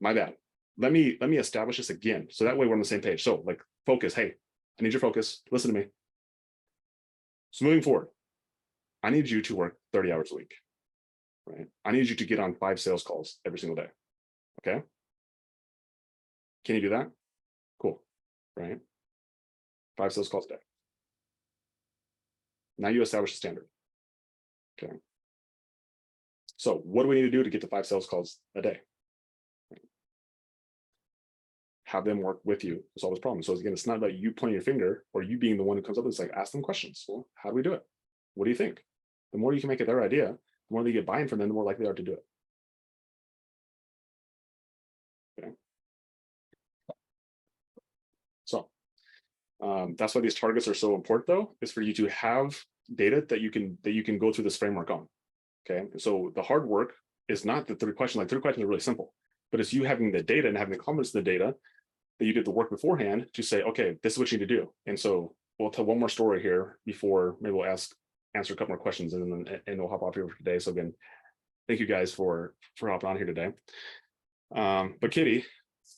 my bad. Let me establish this again. So that way we're on the same page. So like focus. Hey, I need your focus. Listen to me. So moving forward, I need you to work 30 hours a week. Right? I need you to get on 5 sales calls every single day. Okay. Can you do that? Cool. Right? 5 sales calls a day. Now you establish the standard. Okay. So what do we need to do to get to 5 sales calls a day? Have them work with you to solve this problem. So again, it's not about you pointing your finger or you being the one who comes up with it. It's like, ask them questions. Well, how do we do it? What do you think? The more you can make it their idea, the more they get buy-in from them, the more likely they are to do it. Okay. So that's why these targets are so important, though, is for you to have data that you can go through this framework on. Okay. And so the hard work is not the 3 questions. Like 3 questions are really simple, but it's you having the data and having the confidence in the data that you did the work beforehand to say, okay, this is what you need to do. And so we'll tell one more story here before maybe we'll answer a couple more questions and we'll hop off here for today. So again, thank you guys for hopping on here today. But Katie,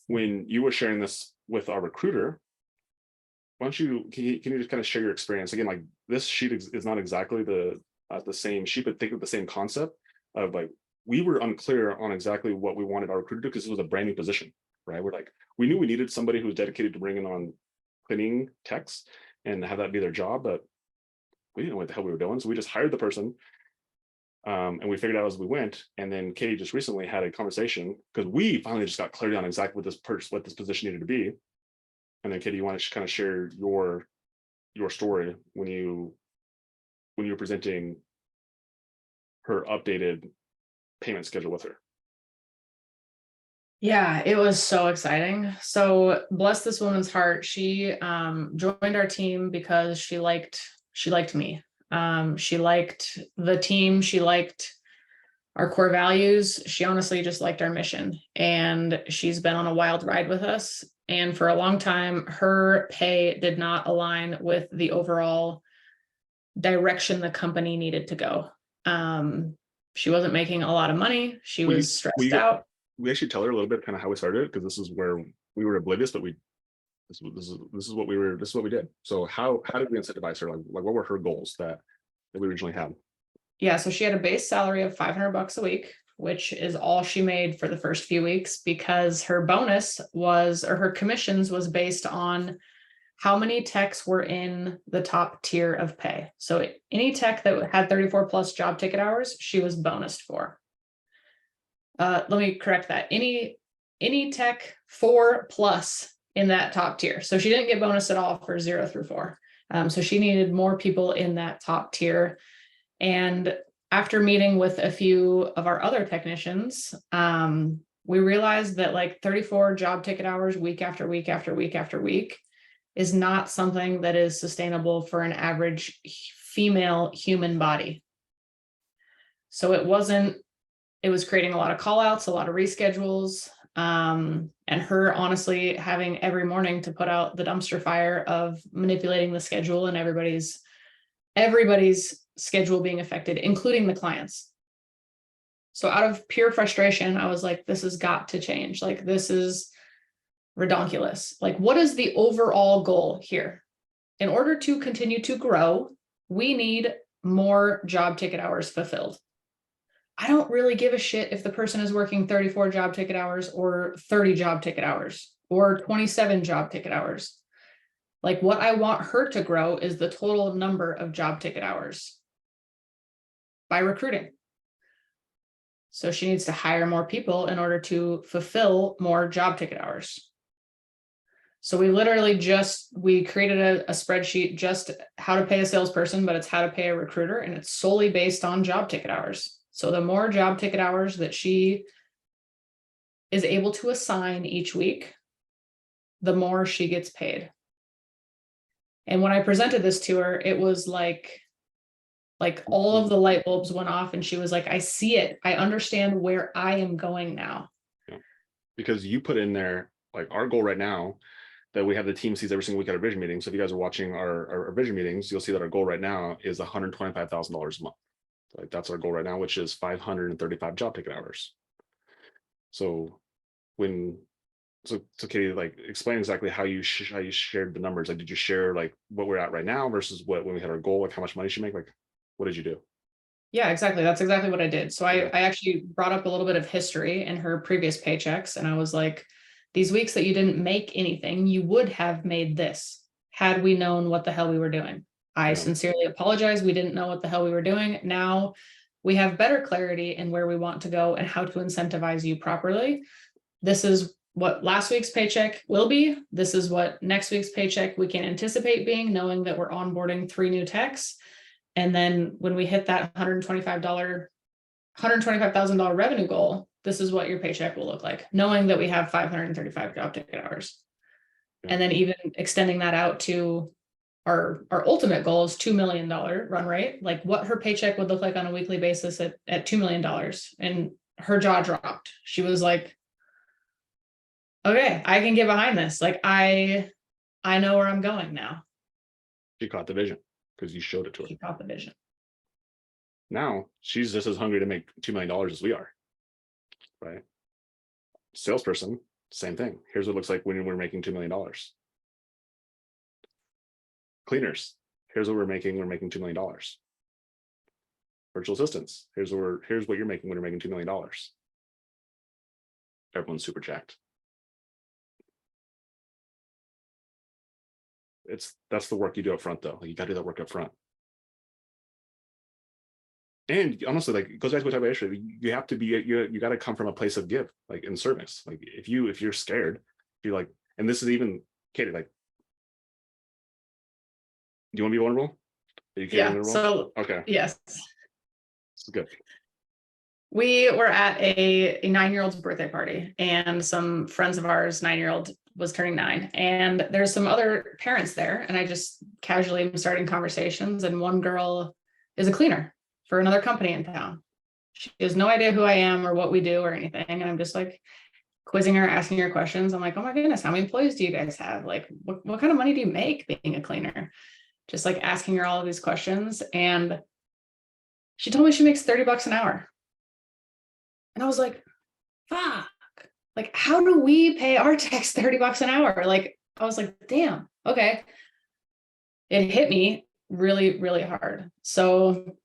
when you were sharing this with our recruiter, why don't you can you just kind of share your experience again? Like this sheet is not exactly the same sheet, but think of the same concept of like we were unclear on exactly what we wanted our recruiter to do because it was a brand new position, right? We're like we knew we needed somebody who was dedicated to bringing on cleaning techs and have that be their job, but we didn't know what the hell we were doing, so we just hired the person. And we figured out as we went. And then Katie just recently had a conversation because we finally just got clarity on exactly what this position needed to be. And then Katie, you want to kind of share your story when you were presenting her updated payment schedule with her. Yeah, it was so exciting. So bless this woman's heart. She joined our team because she liked me. She liked the team. She liked our core values. She honestly just liked our mission. And she's been on a wild ride with us. And for a long time, her pay did not align with the overall direction the company needed to go. She wasn't making a lot of money. She was stressed out. We actually tell her a little bit kind of how we started it, because this is where we were oblivious, but this is what we did. So how did we incentivize her? Like what were her goals that we originally had? Yeah, so she had a base salary of $500 a week, which is all she made for the first few weeks, because her bonus was, or her commissions was based on how many techs were in the top tier of pay. So any tech that had 34 plus job ticket hours, she was bonused for. Let me correct that. Any tech 4 plus in that top tier. So she didn't get bonus at all for 0 through 4. So she needed more people in that top tier. And after meeting with a few of our other technicians, we realized that like 34 job ticket hours week after week after week after week is not something that is sustainable for an average female human body. So it was creating a lot of call outs, a lot of reschedules, and her honestly having every morning to put out the dumpster fire of manipulating the schedule and everybody's schedule being affected, including the clients. So out of pure frustration, I was like, this has got to change. Like, this is redonkulous. Like, what is the overall goal here? In order to continue to grow, we need more job ticket hours fulfilled. I don't really give a shit if the person is working 34 job ticket hours or 30 job ticket hours or 27 job ticket hours. Like, what I want her to grow is the total number of job ticket hours by recruiting. So she needs to hire more people in order to fulfill more job ticket hours. So we literally we created a spreadsheet, just how to pay a salesperson, but it's how to pay a recruiter, and it's solely based on job ticket hours. So the more job ticket hours that she is able to assign each week, the more she gets paid. And when I presented this to her, it was like all of the light bulbs went off, and she was like, I see it. I understand where I am going now. Yeah. Because you put in there, like, our goal right now, that we have the team sees every single week at our vision meeting. So if you guys are watching our vision meetings, you'll see that our goal right now is $125,000 a month. Like, that's our goal right now, which is 535 job ticket hours. So Katie, like, explain exactly how you shared the numbers. Like, did you share like what we're at right now versus when we had our goal, like how much money she make? Like, what did you do? Yeah, exactly. That's exactly what I did. So I actually brought up a little bit of history in her previous paychecks. And I was like, these weeks that you didn't make anything, you would have made this had we known what the hell we were doing. I sincerely apologize. We didn't know what the hell we were doing. Now we have better clarity in where we want to go and how to incentivize you properly. This is what last week's paycheck will be. This is what next week's paycheck we can anticipate being, knowing that we're onboarding 3 new techs. And then when we hit that $125,000 revenue goal, this is what your paycheck will look like, knowing that we have 535 job ticket hours. Yeah. And then even extending that out to our ultimate goal is $2 million run rate, like what her paycheck would look like on a weekly basis at $2 million. And her jaw dropped. She was like, okay, I can get behind this. Like, I know where I'm going now. She caught the vision because you showed it to her. She caught the vision. Now she's just as hungry to make $2 million as we are. Right? Salesperson, same thing. Here's what it looks like when we're making $2 million. Cleaners, here's what we're making. We're making $2 million. Virtual assistants, here's what you're making when you're making $2 million. Everyone's super jacked. That's the work you do up front, though. Like, you got to do that work up front. And honestly, like, it goes back to what I talked about yesterday. You have to be, you got to come from a place of give, like in service. Like, if you're scared, you're like, and this is even, Katie, like, do you want to be vulnerable? Yeah. So okay. Yes. It's good. We were at a 9-year-old's birthday party, and some friends of ours, 9-year-old was turning 9, and there's some other parents there, and I just casually am starting conversations, and one girl is a cleaner for another company in town. She has no idea who I am or what we do or anything, and I'm just like quizzing her, asking her questions. I'm like, oh my goodness, how many employees do you guys have? Like, what kind of money do you make being a cleaner? Just like asking her all of these questions, and she told me she makes $30 an hour. And I was like, fuck, like, how do we pay our techs $30 an hour? Like, I was like, damn, okay. It hit me really, really hard. So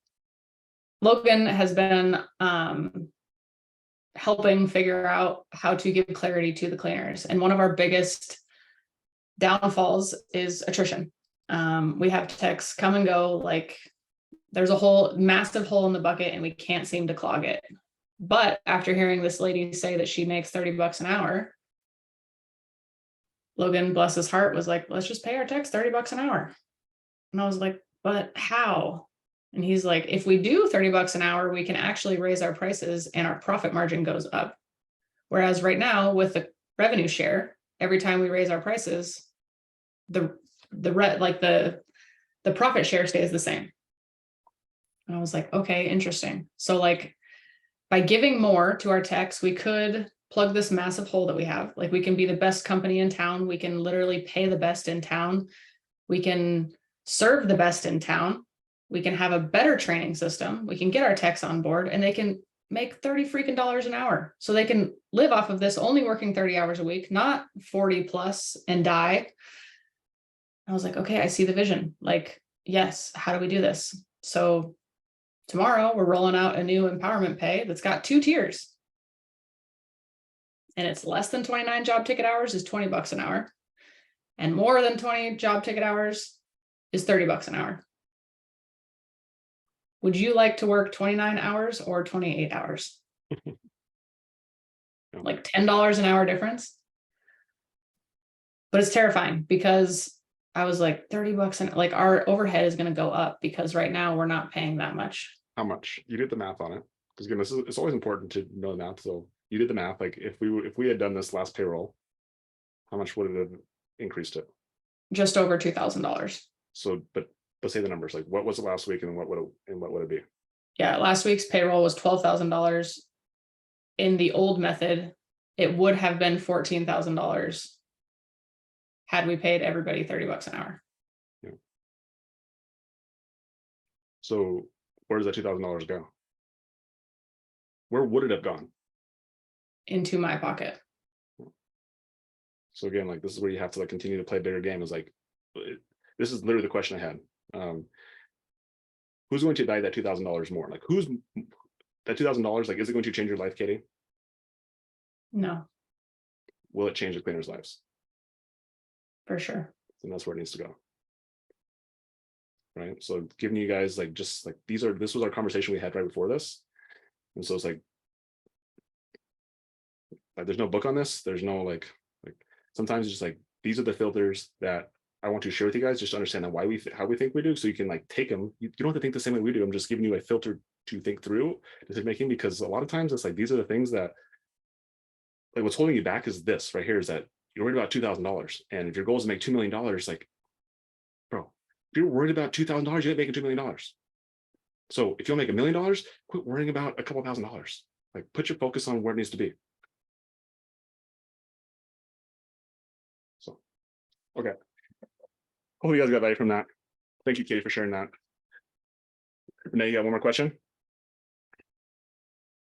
Logan has been helping figure out how to give clarity to the cleaners. And one of our biggest downfalls is attrition. We have techs come and go, like there's a whole massive hole in the bucket and we can't seem to clog it. But after hearing this lady say that she makes $30 an hour, Logan, bless his heart, was like, let's just pay our techs $30 an hour. And I was like, but how? And he's like, if we do $30 an hour, we can actually raise our prices and our profit margin goes up. Whereas right now with the revenue share, every time we raise our prices, the profit share stays the same. And I was like, okay, interesting. So like by giving more to our techs, we could plug this massive hole that we have. Like we can be the best company in town. We can literally pay the best in town. We can serve the best in town. We can have a better training system. We can get our techs on board and they can make $30 an hour. So they can live off of this, only working 30 hours a week, not 40 plus and die. I was like, okay, I see the vision. Like, yes, how do we do this? So tomorrow we're rolling out a new empowerment pay that's got 2 tiers. And it's less than 29 job ticket hours is $20 an hour. And more than 20 job ticket hours is $30 an hour. Would you like to work 29 hours or 28 hours? Like $10 an hour difference. But it's terrifying because I was like $30 and like our overhead is going to go up because right now we're not paying that much. How much? You did the math on it. Because again, it's always important to know the math. So you did the math. Like if we had done this last payroll, how much would it have increased it? Just over $2,000. So, but say the numbers. Like what was it last week, and what would it be? Yeah, last week's payroll was $12,000. In the old method, it would have been $14,000 had we paid everybody $30 an hour. Yeah. So where does that $2,000 go? Where would it have gone? Into my pocket. So again, like this is where you have to like continue to play a bigger game. Is like, this is literally the question I had. Who's going to value that $2,000 more? Like who's that $2,000? Like, is it going to change your life, Katie? No, Will it change the cleaners' lives? for sure. And that's where it needs to go. Right. So giving you guys like just like this was our conversation we had right before this. And so it's like there's no book on this. There's no like sometimes it's just like these are the filters that I want to share with you guys just to understand how we think we do. So you can like take them. You don't have to think the same way we do. I'm just giving you a filter to think through decision making, because a lot of times it's like these are the things that like what's holding you back is this right here, is that you're worried about $2,000. And if your goal is to make $2 million, like, bro, if you're worried about $2,000, you ain't making $2 million. So if you'll make $1 million, quit worrying about a couple $1,000s. Like put your focus on where it needs to be. So, okay. Hope you guys got value from that. Thank you, Katie, for sharing that. Renee, you got one more question?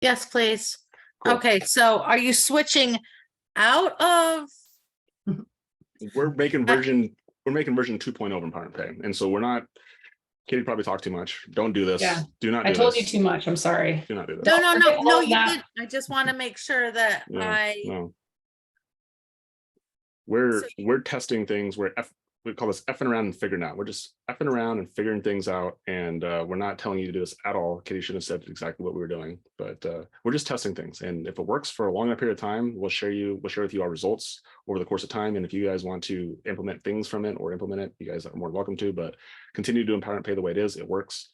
Yes, please. Cool. Okay, so are you switching out of? We're making version 2.0 of Empowerment Pay. And so we're not, Katie probably talked too much. Don't do this. Yeah. Do not do I told this. you too much. I'm sorry. Do not do this. No, you that. did. I just want to make sure that No. We're testing things. We call this effing around and figuring out. We're just effing around and figuring things out. And we're not telling you to do this at all. Katie should have said exactly what we were doing, but we're just testing things. And if it works for a long enough period of time, we'll share with you our results over the course of time. And if you guys want to implement things from it or implement it, you guys are more than welcome to, but continue to do Empowerment Pay the way it is. It works.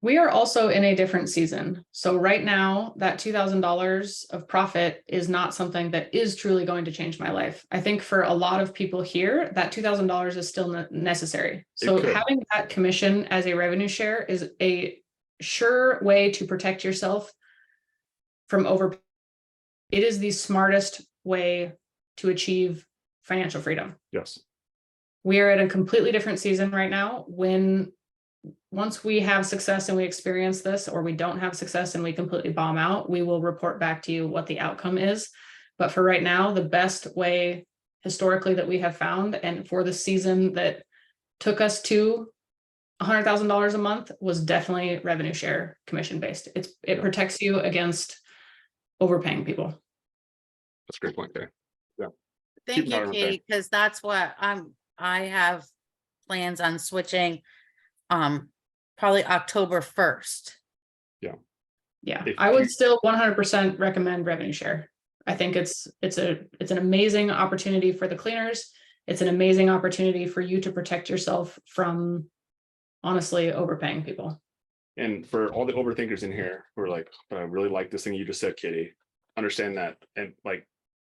We are also in a different season. So right now, that $2,000 of profit is not something that is truly going to change my life. I think for a lot of people here, that $2,000 is still necessary. So having that commission as a revenue share is a sure way to protect yourself from over. It is the smartest way to achieve financial freedom. Yes. We are at a completely different season right now. Once we have success and we experience this, or we don't have success and we completely bomb out, we will report back to you what the outcome is. But for right now, the best way historically that we have found, and for the season that took us to $100,000 a month, was definitely revenue share commission based. It protects you against overpaying people. That's a great point there. Yeah. Thank you, empowerment pay. Katie, because that's what I have plans on switching, probably October 1st. Yeah, If I would you- still 100% recommend revenue share. I think it's an amazing opportunity for the cleaners. It's an amazing opportunity for you to protect yourself from honestly overpaying people. And for all the overthinkers in here who are like, but I really like this thing you just said, Kitty, understand that. And like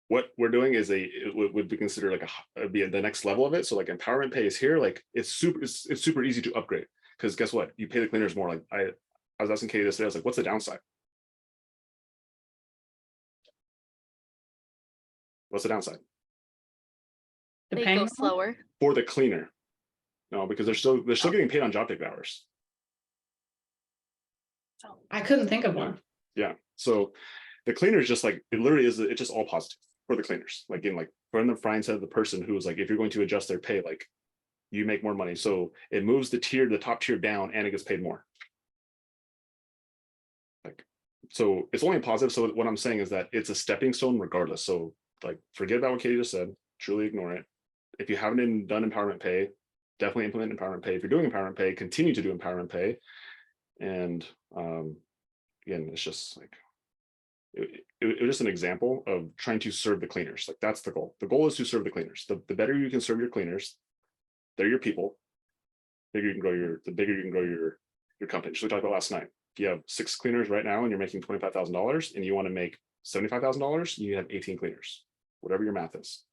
what we're doing is it would be considered like it'd be the next level of it. So like empowerment pay is here, like it's super easy to upgrade. Because guess what? You pay the cleaners more. Like I was asking Katie this today, I was like, what's the downside? What's the downside? The They paying go more? slower. For the cleaner? No, because they're still getting paid on job ticket hours. I couldn't think of one. Yeah. So the cleaner is just like, it literally is, it's just all positive for the cleaners. Like in like from the Brian said, the person who was like, if you're going to adjust their pay, like you make more money. So it moves the top tier down and it gets paid more. Like, so it's only a positive. So what I'm saying is that it's a stepping stone regardless. So like, forget about what Katie just said, truly ignore it. If you haven't done empowerment pay, definitely implement empowerment pay. If you're doing empowerment pay, continue to do empowerment pay. And again, it's just like, it was just an example of trying to serve the cleaners. Like that's the goal. The goal is to serve the cleaners. The better you can serve your cleaners, they're your people, the bigger you can grow your company. Just like we talked about last night. If you have 6 cleaners right now and you're making $25,000 and you want to make $75,000, you have 18 cleaners, whatever your math is.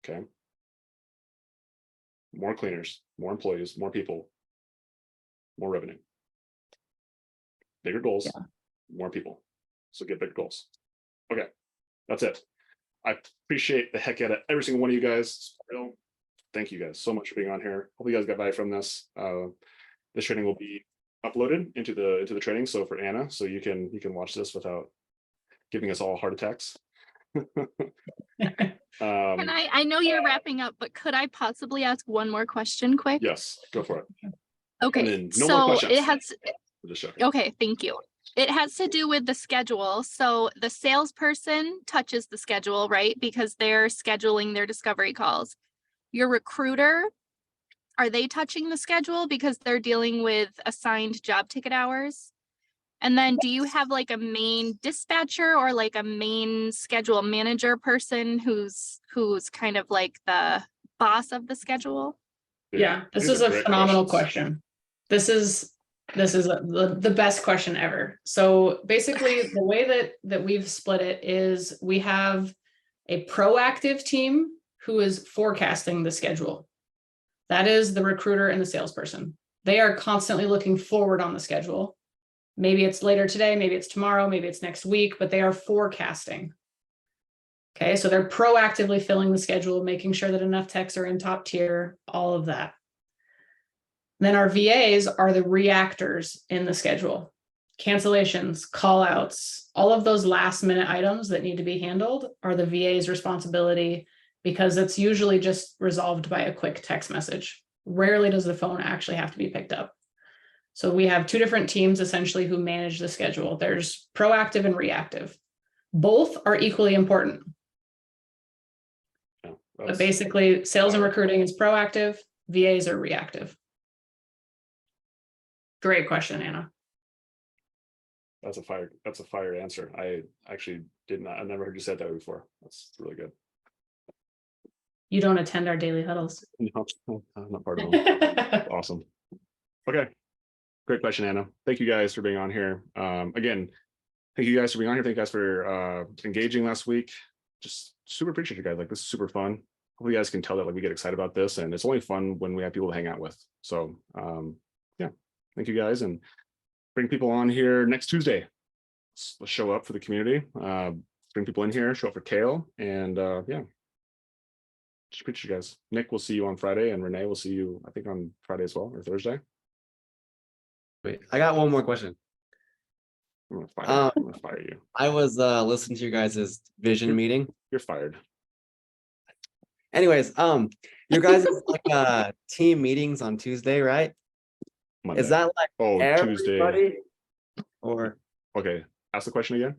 Okay. More cleaners, more employees, more people, more revenue. Bigger goals, more people. So get bigger goals. Okay, that's it. I appreciate the heck out of every single one of you guys. Thank you guys so much for being on here. Hope you guys got value from this. This training will be uploaded into the training. So for Anna, so you can watch this without giving us all heart attacks. And I know you're wrapping up, but could I possibly ask one more question quick? Yes, go for it. Okay, And then no more so questions. it has, Just checking. okay, thank you. It has to do with the schedule. So the salesperson touches the schedule, right? Because they're scheduling their discovery calls. Your recruiter, are they touching the schedule because they're dealing with assigned job ticket hours? And then do you have like a main dispatcher or like a main schedule manager person who's kind of like the boss of the schedule? Yeah, this these is are a great phenomenal questions. question. This is the best question ever. So basically the way that we've split it is we have a proactive team who is forecasting the schedule. That is the recruiter and the salesperson. They are constantly looking forward on the schedule. Maybe it's later today, maybe it's tomorrow, maybe it's next week, but they are forecasting. Okay, so they're proactively filling the schedule, making sure that enough techs are in top tier, all of that. Then our VAs are the reactors in the schedule. Cancellations, call outs, all of those last minute items that need to be handled are the VA's responsibility because it's usually just resolved by a quick text message. Rarely does the phone actually have to be picked up. So we have 2 different teams essentially who manage the schedule. There's proactive and reactive. Both are equally important. Yeah, But basically sales and recruiting is proactive, VAs are reactive. Great question, Anna. That's a fire answer. I actually I never heard you said that before. That's really good. You don't attend our daily huddles. No, I'm not part of them. Awesome. Okay. Great question, Anna. Thank you guys for being on here. Again, thank you guys for being on here. Thank you guys for engaging last week. Just super appreciate you guys. Like this is super fun. Hope you guys can tell that like we get excited about this, and it's only fun when we have people to hang out with. So yeah, thank you guys, and bring people on here next Tuesday. Let's show up for the community. Bring people in here, show up for Kale, and yeah. Just appreciate you guys. Nick, we'll see you on Friday, and Renee, we'll see you, I think, on Friday as well, or Thursday. Wait, I got one more question. I'm gonna fire you. I was listening to you guys' vision meeting. You're fired. Anyways, your guys' like team meetings on Tuesday, right? Monday. Is that like Tuesday? everybody? Or Okay, ask the question again.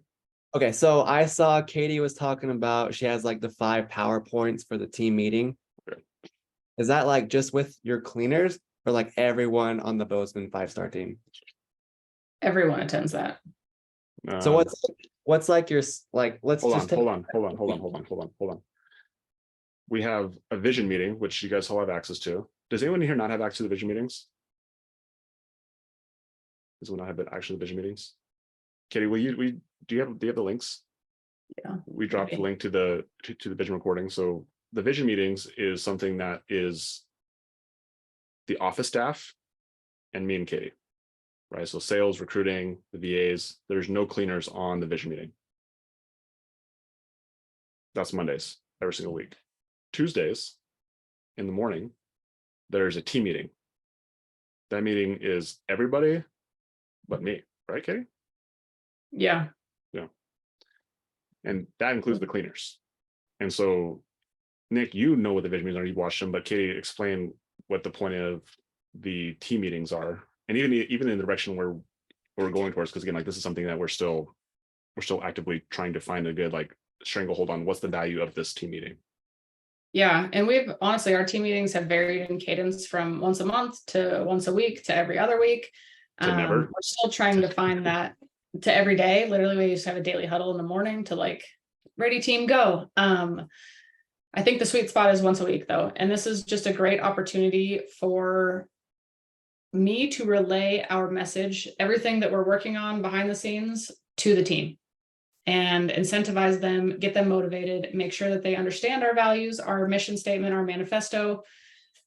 Okay, so I saw Katie was talking about, she has like the 5 PowerPoints for the team meeting. Okay. Is that like just with your cleaners or like everyone on the Bozeman 5-star team? Everyone attends that. So Um, what's like your, like, let's hold just on. We have a vision meeting, which you guys all have access to. Does anyone here not have access to the vision meetings? Does anyone not have actually the vision meetings? Katie, do you have the links? Yeah. We dropped the link to the vision recording. So the vision meetings is something that is the office staff and me and Katie, right? So sales, recruiting, the VAs, there's no cleaners on the vision meeting. That's Mondays every single week. Tuesdays in the morning, there's a team meeting. That meeting is everybody but me, right, Katie? Yeah. And that includes the cleaners. And so, Nick, you know what the vision meetings are, you've watched them, but Katie, explain what the point of the team meetings are. And even in the direction where we're going towards, because again, like this is something that we're still actively trying to find a good like stranglehold on what's the value of this team meeting. Yeah, and we've honestly, our team meetings have varied in cadence from once a month to once a week to every other week. To never. We're still trying to find that to every day. Literally, we used to have a daily huddle in the morning to like, ready team, go. I think the sweet spot is once a week though. And this is just a great opportunity for me to relay our message, everything that we're working on behind the scenes to the team. And incentivize them, get them motivated, make sure that they understand our values, our mission statement, our manifesto,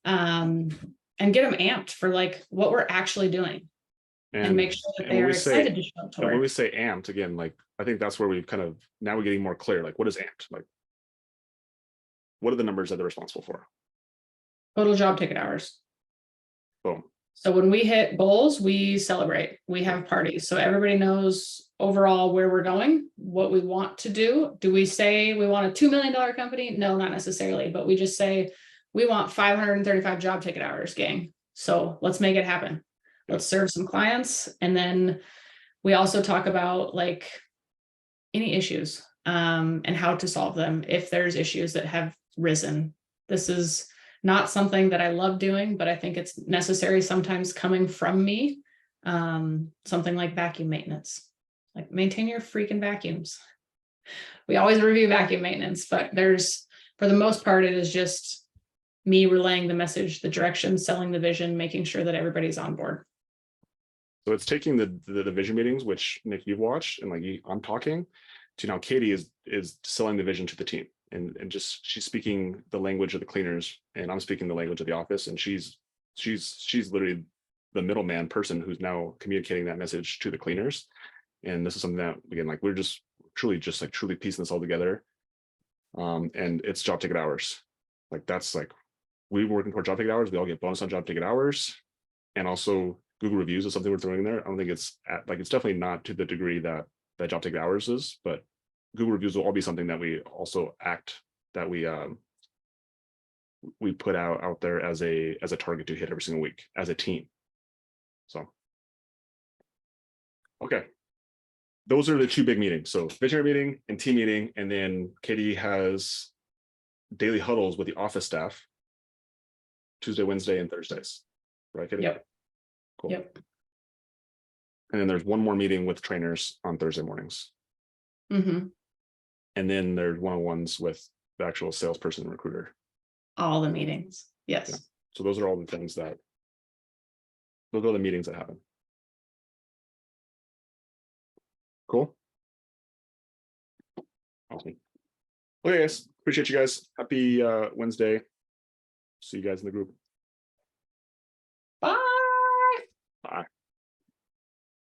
and get them amped for like what we're actually doing, and make sure that they are excited to show up to and when work. we say amped, again, like I think that's where we've kind of now we're getting more clear. Like, what is amped? Like, what are the numbers that they're responsible for? Total job ticket hours. Boom. So when we hit goals, we celebrate, we have parties. So everybody knows overall where we're going, what we want to do. Do we say we want a $2 million company? No, not necessarily, but we just say we want 535 job ticket hours, gang. So let's make it happen. Let's serve some clients. And then we also talk about like any issues and how to solve them if there's issues that have risen. This is not something that I love doing, but I think it's necessary sometimes coming from me. Something like vacuum maintenance, like maintain your freaking vacuums. We always review vacuum maintenance, but for the most part, it is just me relaying the message, the direction, selling the vision, making sure that everybody's on board. So it's taking the vision meetings, which Nick, you've watched, and like I'm talking to now Katie is selling the vision to the team. And just she's speaking the language of the cleaners and I'm speaking the language of the office, and she's literally the middleman person who's now communicating that message to the cleaners. And this is something that again, like we're just truly piecing this all together. And it's job ticket hours. Like that's like we were working toward job ticket hours, we all get bonus on job ticket hours. And also Google reviews is something we're throwing in there. I don't think it's it's definitely not to the degree that job ticket hours is, but Google reviews will all be something that we also we put out there as a target to hit every single week as a team. So, okay. Those are the 2 big meetings. So visionary meeting and team meeting. And then Katie has daily huddles with the office staff Tuesday, Wednesday, and Thursdays. Right, Katie? Yep. Cool. Yep. And then there's one more meeting with trainers on Thursday mornings. Mm-hmm. And then there's one-on-ones with the actual salesperson and recruiter. All the meetings. Yes. Yeah. So those are all the things those are the meetings that happen. Cool. Awesome. Okay, guys. Appreciate you guys. Happy Wednesday. See you guys in the group.